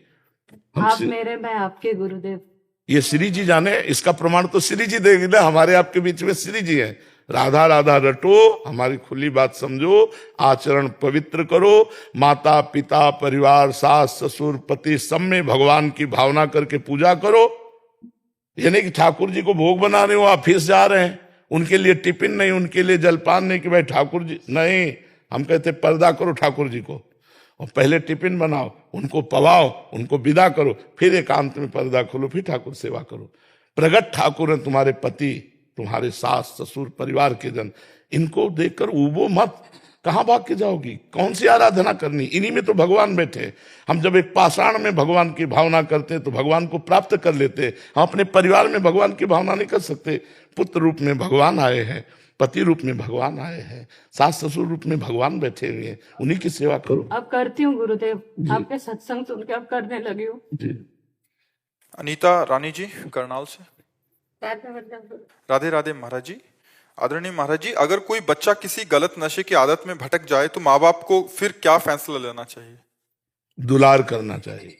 आप मेरे, मैं आपके गुरुदेव। ये श्री जी जाने, इसका प्रमाण तो श्री जी देंगे ना। हमारे आपके बीच में श्री जी हैं। राधा राधा रटो, हमारी खुली बात समझो, आचरण पवित्र करो। माता पिता परिवार सास ससुर पति सब में भगवान की भावना करके पूजा करो। ये नहीं कि ठाकुर जी को भोग बना रहे हो, ऑफिस जा रहे हैं, उनके लिए टिफिन नहीं, उनके लिए जलपान नहीं कि भाई ठाकुर जी नहीं। हम कहते पर्दा करो ठाकुर जी को, और पहले टिफिन बनाओ, उनको पवाओ, उनको विदा करो, फिर एकांत में पर्दा खोलो, फिर ठाकुर सेवा करो। प्रगट ठाकुर हैं तुम्हारे पति, तुम्हारे सास ससुर परिवार के जन। इनको देखकर उबो मत, कहां भाग के जाओगी? कौन सी आराधना करनी? इन्हीं में तो भगवान बैठे। हम जब एक पाषाण में भगवान की भावना करते हैं तो भगवान को प्राप्त कर लेते हैं। हम अपने परिवार में भगवान की भावना नहीं कर सकते। पुत्र रूप में भगवान आए हैं, पति रूप में भगवान आए हैं, सास ससुर रूप में भगवान बैठे हुए हैं, उन्हीं की सेवा करो। अब करती हूँ गुरुदेव, आपके सत्संग सुन के अब करने लगी हूँ। अनीता रानी जी करनाल से। राधे राधे महाराज जी। आदरणीय महाराज जी, अगर कोई बच्चा किसी गलत नशे की आदत में भटक जाए तो माँ बाप को फिर क्या फैसला लेना चाहिए? दुलार करना चाहिए।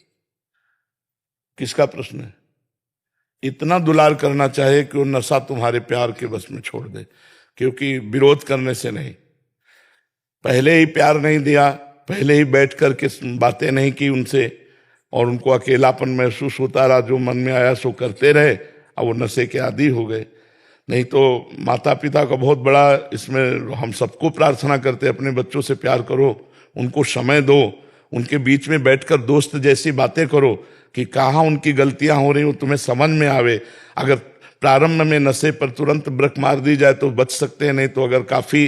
किसका प्रश्न है? इतना दुलार करना चाहिए कि वो नशा तुम्हारे प्यार के बस में छोड़ दे, क्योंकि विरोध करने से नहीं। पहले ही प्यार नहीं दिया, पहले ही बैठ करके बातें नहीं की उनसे, और उनको अकेलापन महसूस होता रहा, जो मन में आया सो करते रहे, अब वो नशे के आदी हो गए। नहीं तो माता पिता का बहुत बड़ा इसमें हम सबको प्रार्थना करते हैं, अपने बच्चों से प्यार करो, उनको समय दो, उनके बीच में बैठकर दोस्त जैसी बातें करो कि कहाँ उनकी गलतियां हो रही हो तुम्हें समझ में आवे। अगर प्रारंभ में नशे पर तुरंत ब्रेक मार दी जाए तो बच सकते हैं, नहीं तो अगर काफी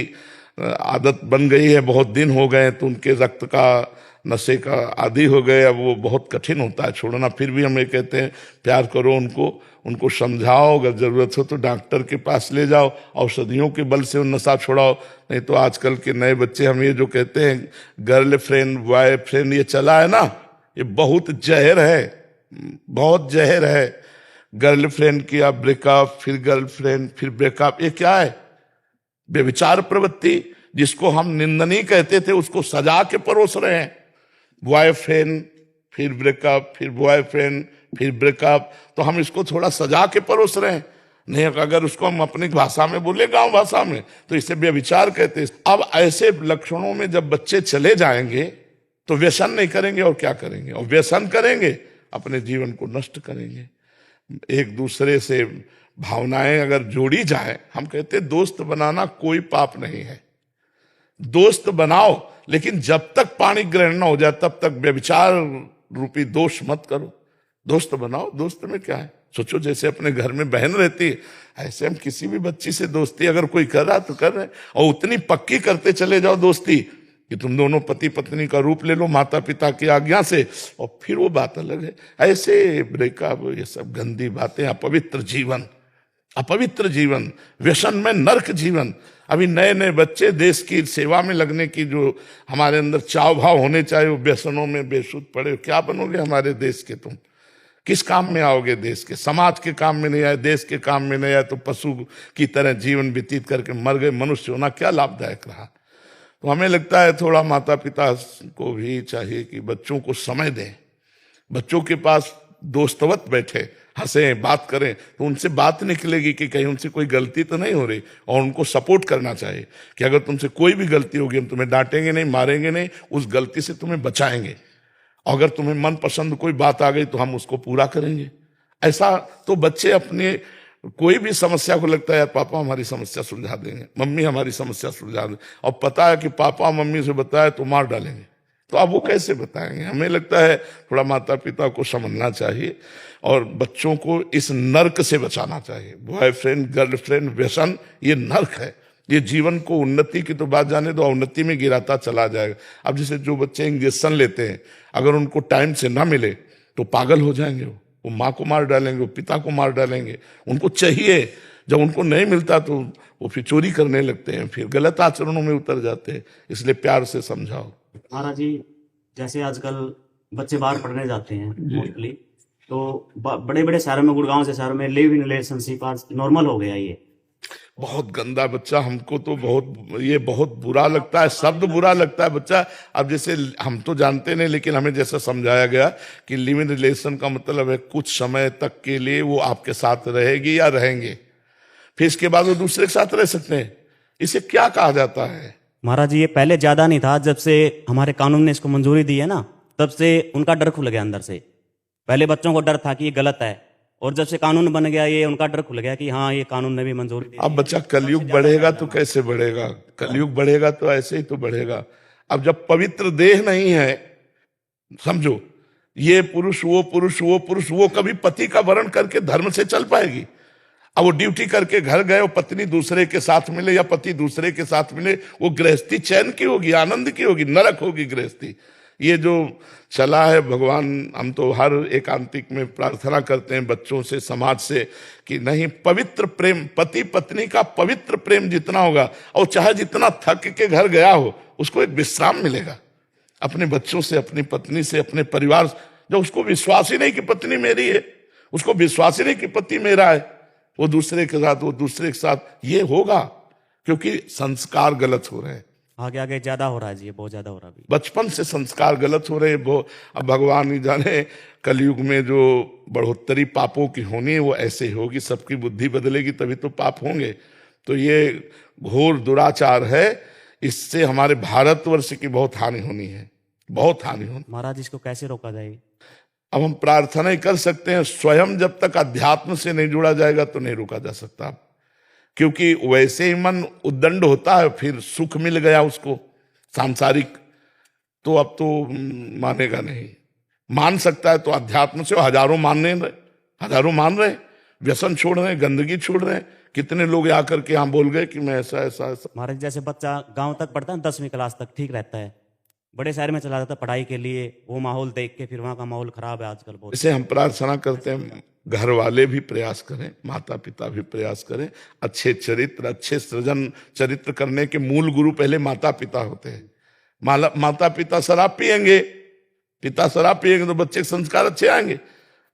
आदत बन गई है, बहुत दिन हो गए, तो उनके रक्त का नशे का आदी हो गए, अब वो बहुत कठिन होता है छोड़ना। फिर भी हम ये कहते हैं प्यार करो उनको समझाओ, अगर जरूरत हो तो डॉक्टर के पास ले जाओ, औषधियों के बल से नशा छुड़ाओ। नहीं तो आजकल के नए बच्चे, हम ये जो कहते हैं गर्लफ्रेंड बॉयफ्रेंड, ये चला है ना, ये बहुत जहर है, बहुत जहर है। गर्लफ्रेंड किया ब्रेकअप, फिर गर्लफ्रेंड, फिर ब्रेकअप, ये क्या है? व्यभिचार प्रवृत्ति, जिसको हम निंदनीय कहते थे उसको सजा के परोस रहे हैं। बॉयफ्रेंड फिर ब्रेकअप, फिर बॉयफ्रेंड फिर ब्रेकअप, तो हम इसको थोड़ा सजा के परोस रहे हैं। नहीं, अगर उसको हम अपनी भाषा में बोले, गांव भाषा में, तो इसे व्यभिचार कहते हैं। अब ऐसे लक्षणों में जब बच्चे चले जाएंगे तो व्यसन नहीं करेंगे और क्या करेंगे? और व्यसन करेंगे, अपने जीवन को नष्ट करेंगे। एक दूसरे से भावनाएं अगर जोड़ी जाए, हम कहते हैं दोस्त बनाना कोई पाप नहीं है, दोस्त बनाओ, लेकिन जब तक पाणी ग्रहण न हो जाए तब तक व्यभिचार रूपी दोष मत करो। दोस्त बनाओ, दोस्त में क्या है? सोचो जैसे अपने घर में बहन रहती है, ऐसे हम किसी भी बच्ची से दोस्ती अगर कोई कर रहा तो कर रहे, और उतनी पक्की करते चले जाओ दोस्ती कि तुम दोनों पति पत्नी का रूप ले लो माता पिता की आज्ञा से, और फिर वो बात अलग है। ऐसे ब्रेकअप, ये सब गंदी बातें, अपवित्र जीवन, अपवित्र जीवन, व्यसन में नर्क जीवन। अभी नए नए बच्चे देश की सेवा में लगने की जो हमारे अंदर चाव भाव होने चाहिए, वो व्यसनों में बेसुध पड़े। क्या बनोगे हमारे देश के? तुम किस काम में आओगे? देश के, समाज के काम में नहीं आए, देश के काम में नहीं आए तो पशु की तरह जीवन व्यतीत करके मर गए। मनुष्य होना क्या लाभदायक रहा? तो हमें लगता है थोड़ा माता पिता को भी चाहिए कि बच्चों को समय दें, बच्चों के पास दोस्तवत बैठे। हंसें, बात करें, तो उनसे बात निकलेगी कि कहीं उनसे कोई गलती तो नहीं हो रही, और उनको सपोर्ट करना चाहिए कि अगर तुमसे कोई भी गलती होगी हम तुम्हें डांटेंगे नहीं, मारेंगे नहीं, उस गलती से तुम्हें बचाएंगे। अगर तुम्हें मनपसंद कोई बात आ गई तो हम उसको पूरा करेंगे। ऐसा तो बच्चे अपने कोई भी समस्या को लगता है यार पापा हमारी समस्या सुलझा देंगे, मम्मी हमारी समस्या सुलझा देंगे, और पता है कि पापा मम्मी से बताए तो मार डालेंगे, तो अब वो कैसे बताएंगे। हमें लगता है थोड़ा माता पिता को समझना चाहिए और बच्चों को इस नर्क से बचाना चाहिए। बॉयफ्रेंड गर्लफ्रेंड व्यसन ये नर्क है, ये जीवन को उन्नति की तो बात जाने दो, अवनति में गिराता चला जाएगा। अब जैसे जो बच्चे इंजेक्शन लेते हैं, अगर उनको टाइम से ना मिले तो पागल हो जाएंगे, वो माँ को मार डालेंगे, वो पिता को मार डालेंगे। उनको चाहिए, जब उनको नहीं मिलता तो वो फिर चोरी करने लगते हैं, फिर गलत आचरणों में उतर जाते हैं। इसलिए प्यार से समझाओ। महाराज जी, जैसे आजकल बच्चे बाहर पढ़ने जाते हैं मोस्टली, तो बड़े बड़े शहरों में, गुड़गांव से शहरों में लिव इन रिलेशनशिप आज नॉर्मल हो गया। ये बहुत गंदा बच्चा, हमको तो बहुत बुरा लगता है, शब्द बुरा लगता है बच्चा। अब जैसे हम तो जानते नहीं, लेकिन हमें जैसा समझाया गया कि लिव इन रिलेशन का मतलब है कुछ समय तक के लिए वो आपके साथ रहेगी या रहेंगे, फिर इसके बाद वो दूसरे के साथ रह सकते हैं। इसे क्या कहा जाता है? महाराज जी, ये पहले ज्यादा नहीं था, जब से हमारे कानून ने इसको मंजूरी दी है ना, तब से उनका डर खुल गया अंदर से। पहले बच्चों को डर था कि ये गलत है, और जब से कानून बन गया ये उनका डर खुल गया कि हाँ ये कानून ने भी मंजूरी दी। अब बच्चा कलयुग बढ़ेगा तो कैसे बढ़ेगा? कलयुग बढ़ेगा तो ऐसे ही तो बढ़ेगा। अब जब पवित्र देह नहीं है, समझो, ये पुरुष वो पुरुष वो पुरुष, वो कभी पति का वर्ण करके धर्म से चल पाएगी? अब वो ड्यूटी करके घर गए, वो पत्नी दूसरे के साथ मिले या पति दूसरे के साथ मिले, वो गृहस्थी चैन की होगी, आनंद की होगी? नरक होगी गृहस्थी। ये जो चला है, भगवान, हम तो हर एकांतिक में प्रार्थना करते हैं बच्चों से, समाज से, कि नहीं, पवित्र प्रेम, पति पत्नी का पवित्र प्रेम जितना होगा, और चाहे जितना थक के घर गया हो, उसको एक विश्राम मिलेगा अपने बच्चों से, अपनी पत्नी से, अपने परिवार से। जो उसको विश्वास ही नहीं कि पत्नी मेरी है, उसको विश्वास ही नहीं कि पति मेरा है, वो दूसरे के साथ, वो दूसरे के साथ, ये होगा क्योंकि संस्कार गलत हो रहे हैं। आगे आगे ज्यादा हो रहा है जी, ये बहुत ज्यादा हो रहा है। बचपन से संस्कार गलत हो रहे हैं। वो अब भगवान ही जाने कलयुग में जो बढ़ोतरी पापों की होनी है वो ऐसे ही होगी, सबकी बुद्धि बदलेगी तभी तो पाप होंगे। तो ये घोर दुराचार है, इससे हमारे भारतवर्ष की बहुत हानि होनी है, बहुत हानि होनी। महाराज इसको कैसे रोका जाए? अब हम प्रार्थना ही कर सकते हैं, स्वयं जब तक अध्यात्म से नहीं जुड़ा जाएगा तो नहीं रोका जा सकता, क्योंकि वैसे ही मन उद्दंड होता है, फिर सुख मिल गया उसको सांसारिक, तो अब तो मानेगा नहीं। मान सकता है तो अध्यात्म से, हजारों मान रहे, व्यसन छोड़ रहे हैं, गंदगी छोड़ रहे हैं। कितने लोग आकर के यहाँ बोल गए कि मैं ऐसा ऐसा ऐसा। महाराज जैसे बच्चा गांव तक पढ़ता है, 10वीं क्लास तक ठीक रहता है, बड़े शहर में चला जाता है पढ़ाई के लिए, वो माहौल देख के फिर वहाँ का माहौल खराब है आजकल बहुत। इसे हम प्रार्थना करते हैं, घर वाले भी प्रयास करें, माता पिता भी प्रयास करें, अच्छे चरित्र, अच्छे सृजन चरित्र करने के मूल गुरु पहले माता पिता होते हैं। माता पिता शराब पिएंगे, पिता शराब पिएंगे तो बच्चे के संस्कार अच्छे आएंगे।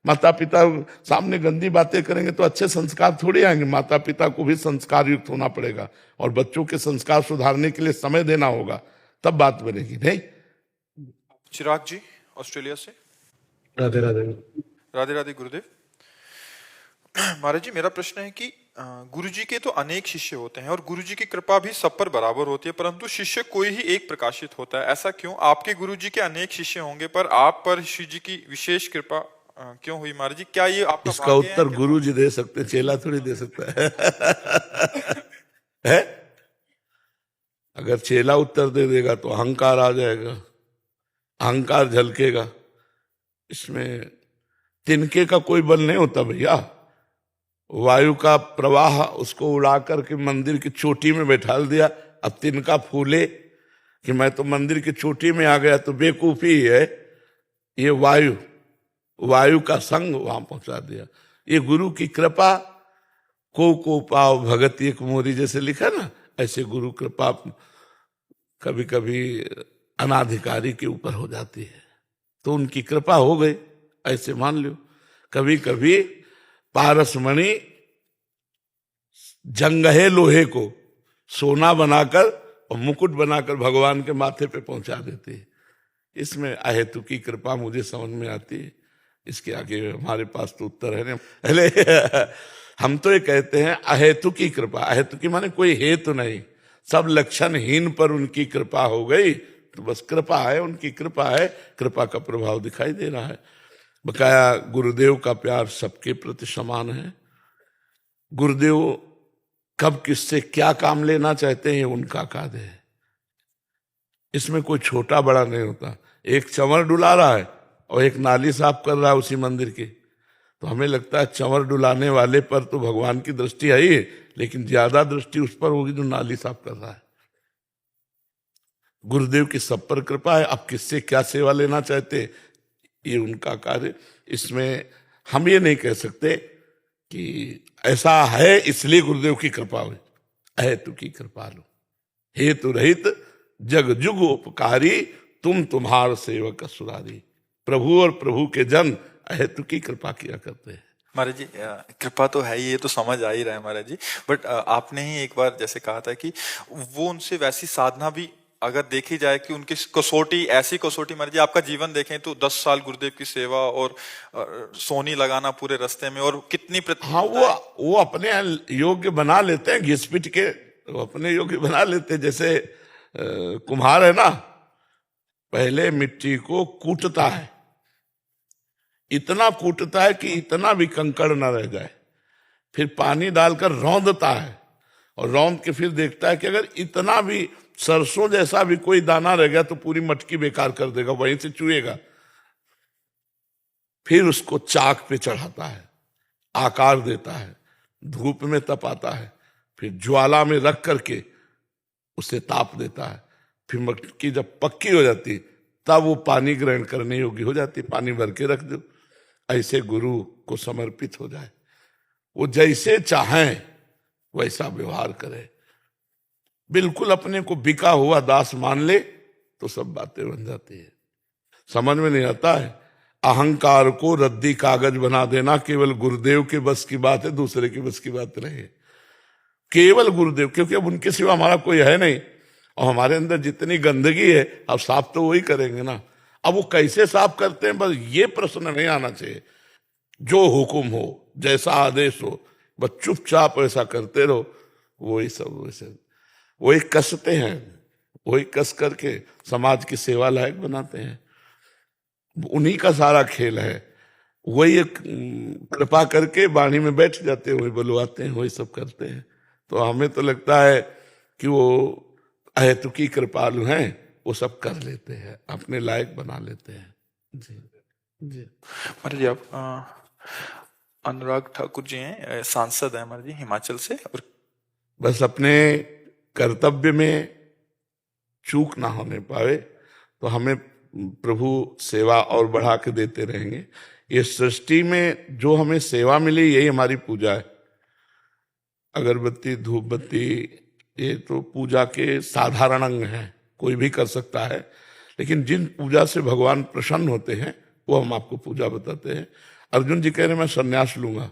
माता पिता सामने गंदी बातें करेंगे तो अच्छे संस्कार थोड़ी आएंगे। माता पिता को भी संस्कार युक्त होना पड़ेगा, और बच्चों के संस्कार सुधारने के लिए समय देना होगा, तब बात बनेगी। नहीं, चिराग जी ऑस्ट्रेलिया से। राधे राधे। राधे राधे गुरुदेव। महाराज जी, मेरा प्रश्न है कि गुरुजी के तो अनेक शिष्य होते हैं और गुरुजी की कृपा भी सब पर बराबर होती है, परंतु शिष्य कोई ही एक प्रकाशित होता है, ऐसा क्यों? आपके गुरुजी के अनेक शिष्य होंगे पर आप पर श्री जी की विशेष कृपा क्यों हुई? महाराज जी, क्या ये आपका इसका उत्तर गुरु जी दे सकते, चेला थोड़ी दे सकता है? अगर चेला उत्तर दे देगा तो अहंकार आ जाएगा, अहंकार झलकेगा। इसमें तिनके का कोई बल नहीं होता भैया। वायु का प्रवाह उसको उड़ा करके मंदिर की चोटी में बैठा दिया, अब तिनका फूले कि मैं तो मंदिर की चोटी में आ गया, तो बेवकूफी है। ये वायु का संग वहां पहुंचा दिया। ये गुरु की कृपा, को पाओ भगत एक मोरी, जैसे लिखा ना, ऐसे गुरु कृपा कभी कभी अनाधिकारी के ऊपर हो जाती है, तो उनकी कृपा हो गई, ऐसे मान लो। कभी कभी पारसमणि जंगहे लोहे को सोना बनाकर और मुकुट बनाकर भगवान के माथे पे पहुंचा देती है। इसमें अहेतु की कृपा मुझे समझ में आती है। इसके आगे हमारे पास तो उत्तर है नहीं। पहले हम तो ये कहते हैं अहेतु की कृपा। अहेतु की माने कोई हेतु नहीं, सब लक्षणहीन पर उनकी कृपा हो गई, तो बस कृपा है, उनकी कृपा है, कृपा का प्रभाव दिखाई दे रहा है। बकाया गुरुदेव का प्यार सबके प्रति समान है। गुरुदेव कब किससे क्या काम लेना चाहते हैं उनका कार्य है, इसमें कोई छोटा बड़ा नहीं होता। एक चंवर डुला रहा है और एक नाली साफ कर रहा है उसी मंदिर की, तो हमें लगता है चंवर डुलाने वाले पर तो भगवान की दृष्टि है ही, लेकिन ज्यादा दृष्टि उस पर होगी जो नाली साफ कर रहा है। गुरुदेव की सब पर कृपा है। अब किससे क्या सेवा लेना चाहते ये उनका कार्य। इसमें हम ये नहीं कह सकते कि ऐसा है इसलिए गुरुदेव की कृपा हुई। अहेतु की कृपा लो, हेतु रहित जग जुग उपकारी, तुम तुम्हार सेवक असुरारी। प्रभु और प्रभु के जन अहेतु की कृपा किया करते हैं। महाराज जी कृपा तो है ही, ये तो समझ आ ही रहा है महाराज जी, बट आपने ही एक बार जैसे कहा था कि वो उनसे वैसी साधना भी अगर देखी जाए कि उनकी कसौटी, ऐसी कसौटी महाराज जी आपका जीवन देखें तो 10 साल गुरुदेव की सेवा और सोनी लगाना पूरे रास्ते में, और कितनी हाँ वो अपने योग्य बना लेते हैं, घिस पिट के वो अपने योग्य बना लेते हैं। जैसे कुम्हार है ना, पहले मिट्टी को कूटता है, इतना कूटता है कि इतना भी कंकड़ न रह जाए, फिर पानी डालकर रौंदता है, और रौंद के फिर देखता है कि अगर इतना भी सरसों जैसा भी कोई दाना रह गया तो पूरी मटकी बेकार कर देगा, वहीं से चुएगा। फिर उसको चाक पे चढ़ाता है, आकार देता है, धूप में तपाता है, फिर ज्वाला में रख करके उसे ताप देता है। फिर मटकी जब पक्की हो जाती तब वो पानी ग्रहण करने योग्य हो जाती, पानी भर के रख दो। ऐसे गुरु को समर्पित हो जाए, वो जैसे चाहें वैसा व्यवहार करे, बिल्कुल अपने को बिका हुआ दास मान ले तो सब बातें बन जाती है। समझ में नहीं आता है, अहंकार को रद्दी कागज बना देना केवल गुरुदेव के बस की बात है, दूसरे के बस की बात नहीं। केवल गुरुदेव, क्योंकि अब उनके सिवा हमारा कोई है नहीं, और हमारे अंदर जितनी गंदगी है अब साफ तो वही करेंगे ना। अब वो कैसे साफ करते हैं बस ये प्रश्न नहीं आना चाहिए। जो हुक्म हो, जैसा आदेश हो, बस चुपचाप ऐसा करते रहो, वही सब वैसे वही कसते हैं, वही कस करके समाज की सेवा लायक बनाते हैं। उन्हीं का सारा खेल है। वही एक कृपा करके वाणी में बैठ जाते हैं, वही बुलवाते हैं, वही सब करते हैं। तो हमें तो लगता है कि वो अहेतुकी कृपालु हैं, वो सब कर लेते हैं, अपने लायक बना लेते हैं। जी जी महाराज जी आप अनुराग ठाकुर जी हैं, सांसद हैं महाराज जी हिमाचल से, और बस अपने कर्तव्य में चूक ना होने पाए तो हमें प्रभु सेवा और बढ़ा के देते रहेंगे। ये सृष्टि में जो हमें सेवा मिली यही हमारी पूजा है। अगरबत्ती, धूप बत्ती, ये तो पूजा के साधारण अंग हैं, कोई भी कर सकता है, लेकिन जिन पूजा से भगवान प्रसन्न होते हैं वो हम आपको पूजा बताते हैं। अर्जुन जी कह रहे मैं संन्यास लूंगा,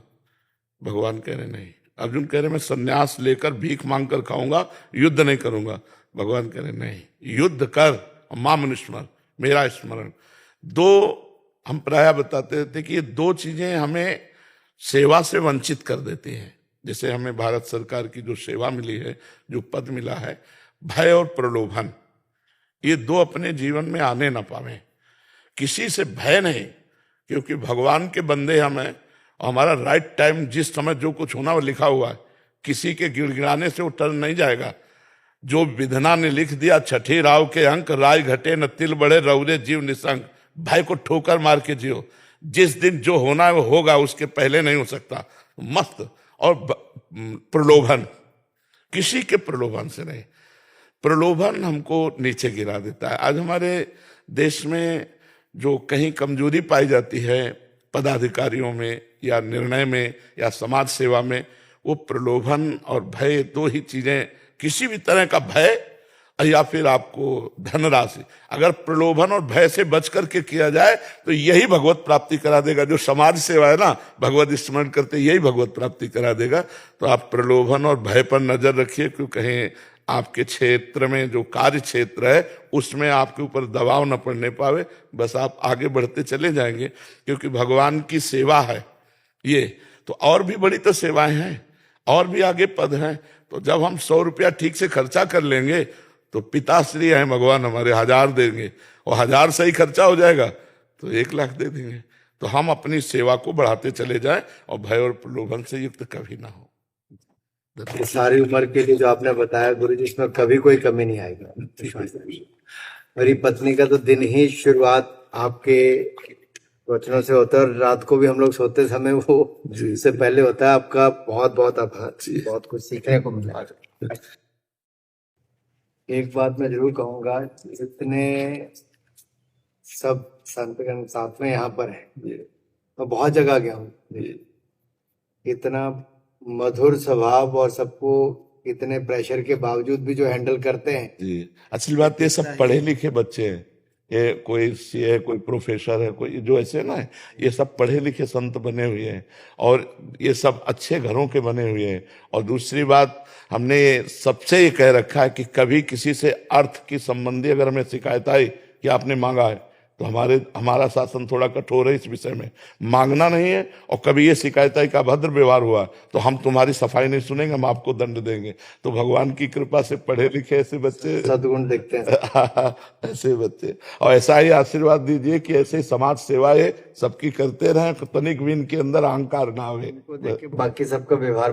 भगवान कह रहे नहीं। अर्जुन कह रहे मैं संन्यास लेकर भीख मांग कर खाऊंगा, युद्ध नहीं करूंगा, भगवान कह रहे नहीं, युद्ध कर, माम स्मरण, मेरा स्मरण। दो हम प्रायः बताते थे कि ये दो चीजें हमें सेवा से वंचित कर देती हैं। जैसे हमें भारत सरकार की जो सेवा मिली है, जो पद मिला है, भय और प्रलोभन, ये दो अपने जीवन में आने ना पावे। किसी से भय नहीं, क्योंकि भगवान के बंदे हम हैं, और हमारा राइट टाइम जिस समय जो कुछ होना वो लिखा हुआ है, किसी के गिड़गिड़ाने से वो टल नहीं जाएगा। जो विधना ने लिख दिया, छठी राव के अंक, राय घटे न तिल बढ़े, रौरे जीव निसंग, भय को ठोकर मार के जियो, जिस दिन जो होना है वो होगा, उसके पहले नहीं हो सकता। मस्त। और प्रलोभन, किसी के प्रलोभन से नहीं, प्रलोभन हमको नीचे गिरा देता है। आज हमारे देश में जो कहीं कमजोरी पाई जाती है पदाधिकारियों में या निर्णय में या समाज सेवा में, वो प्रलोभन और भय, दो ही चीजें। किसी भी तरह का भय या फिर आपको धनराशि, अगर प्रलोभन और भय से बच करके किया जाए तो यही भगवत प्राप्ति करा देगा। जो समाज सेवा है ना, भगवत स्मरण करते यही भगवत प्राप्ति करा देगा। तो आप प्रलोभन और भय पर नजर रखिए, क्यों कहीं आपके क्षेत्र में जो कार्य क्षेत्र है उसमें आपके ऊपर दबाव न पड़ने पावे, बस आप आगे बढ़ते चले जाएंगे, क्योंकि भगवान की सेवा है ये। तो और भी बड़ी तो सेवाएं हैं, और भी आगे पद हैं। तो जब हम 100 रुपया ठीक से खर्चा कर लेंगे तो पिताश्री हैं भगवान हमारे 1000 देंगे, और 1000 सही खर्चा हो जाएगा तो 1 लाख दे देंगे। तो हम अपनी सेवा को बढ़ाते चले जाएं और भय और प्रलोभन से युक्त कभी ना हो। ये सारी उम्र के लिए जो आपने बताया गुरुजी, इसमें कभी कोई कमी नहीं आएगी। मेरी पत्नी का तो दिन ही शुरुआत आपके वचनों से होता है, और रात को भी हम लोग सोते समय वो इससे पहले होता है। आपका बहुत बहुत आभार, बहुत कुछ सीखने को मिला। एक बात मैं जरूर कहूंगा, जितने सब संतगण साथ में यहाँ पर है, मैं बहुत जगह गया हूँ, इतना मधुर स्वभाव और सबको इतने प्रेशर के बावजूद भी जो हैंडल करते हैं जी। असली बात ये सब पढ़े लिखे बच्चे हैं, ये कोई सीए है, कोई प्रोफेसर है, कोई जो ऐसे ना है, ये सब पढ़े लिखे संत बने हुए हैं, और ये सब अच्छे घरों के बने हुए हैं। और दूसरी बात, हमने सबसे ये कह रखा है कि कभी किसी से अर्थ की संबंधी अगर हमें शिकायत आई कि आपने मांगा है, तो हमारा शासन थोड़ा कठोर है इस विषय में, मांगना नहीं है। और कभी ये शिकायत आई का अभद्र व्यवहार हुआ तो हम तुम्हारी सफाई नहीं सुनेंगे, हम आपको दंड देंगे। तो भगवान की कृपा से पढ़े लिखे ऐसे बच्चे सद्गुण देखते हैं। ऐसे बच्चे, और ऐसा ही आशीर्वाद दीजिए कि ऐसे समाज सेवाएं सबकी करते रहें, तनिक भी इनके अंदर अहंकार ना आवे। बाकी सबका व्यवहार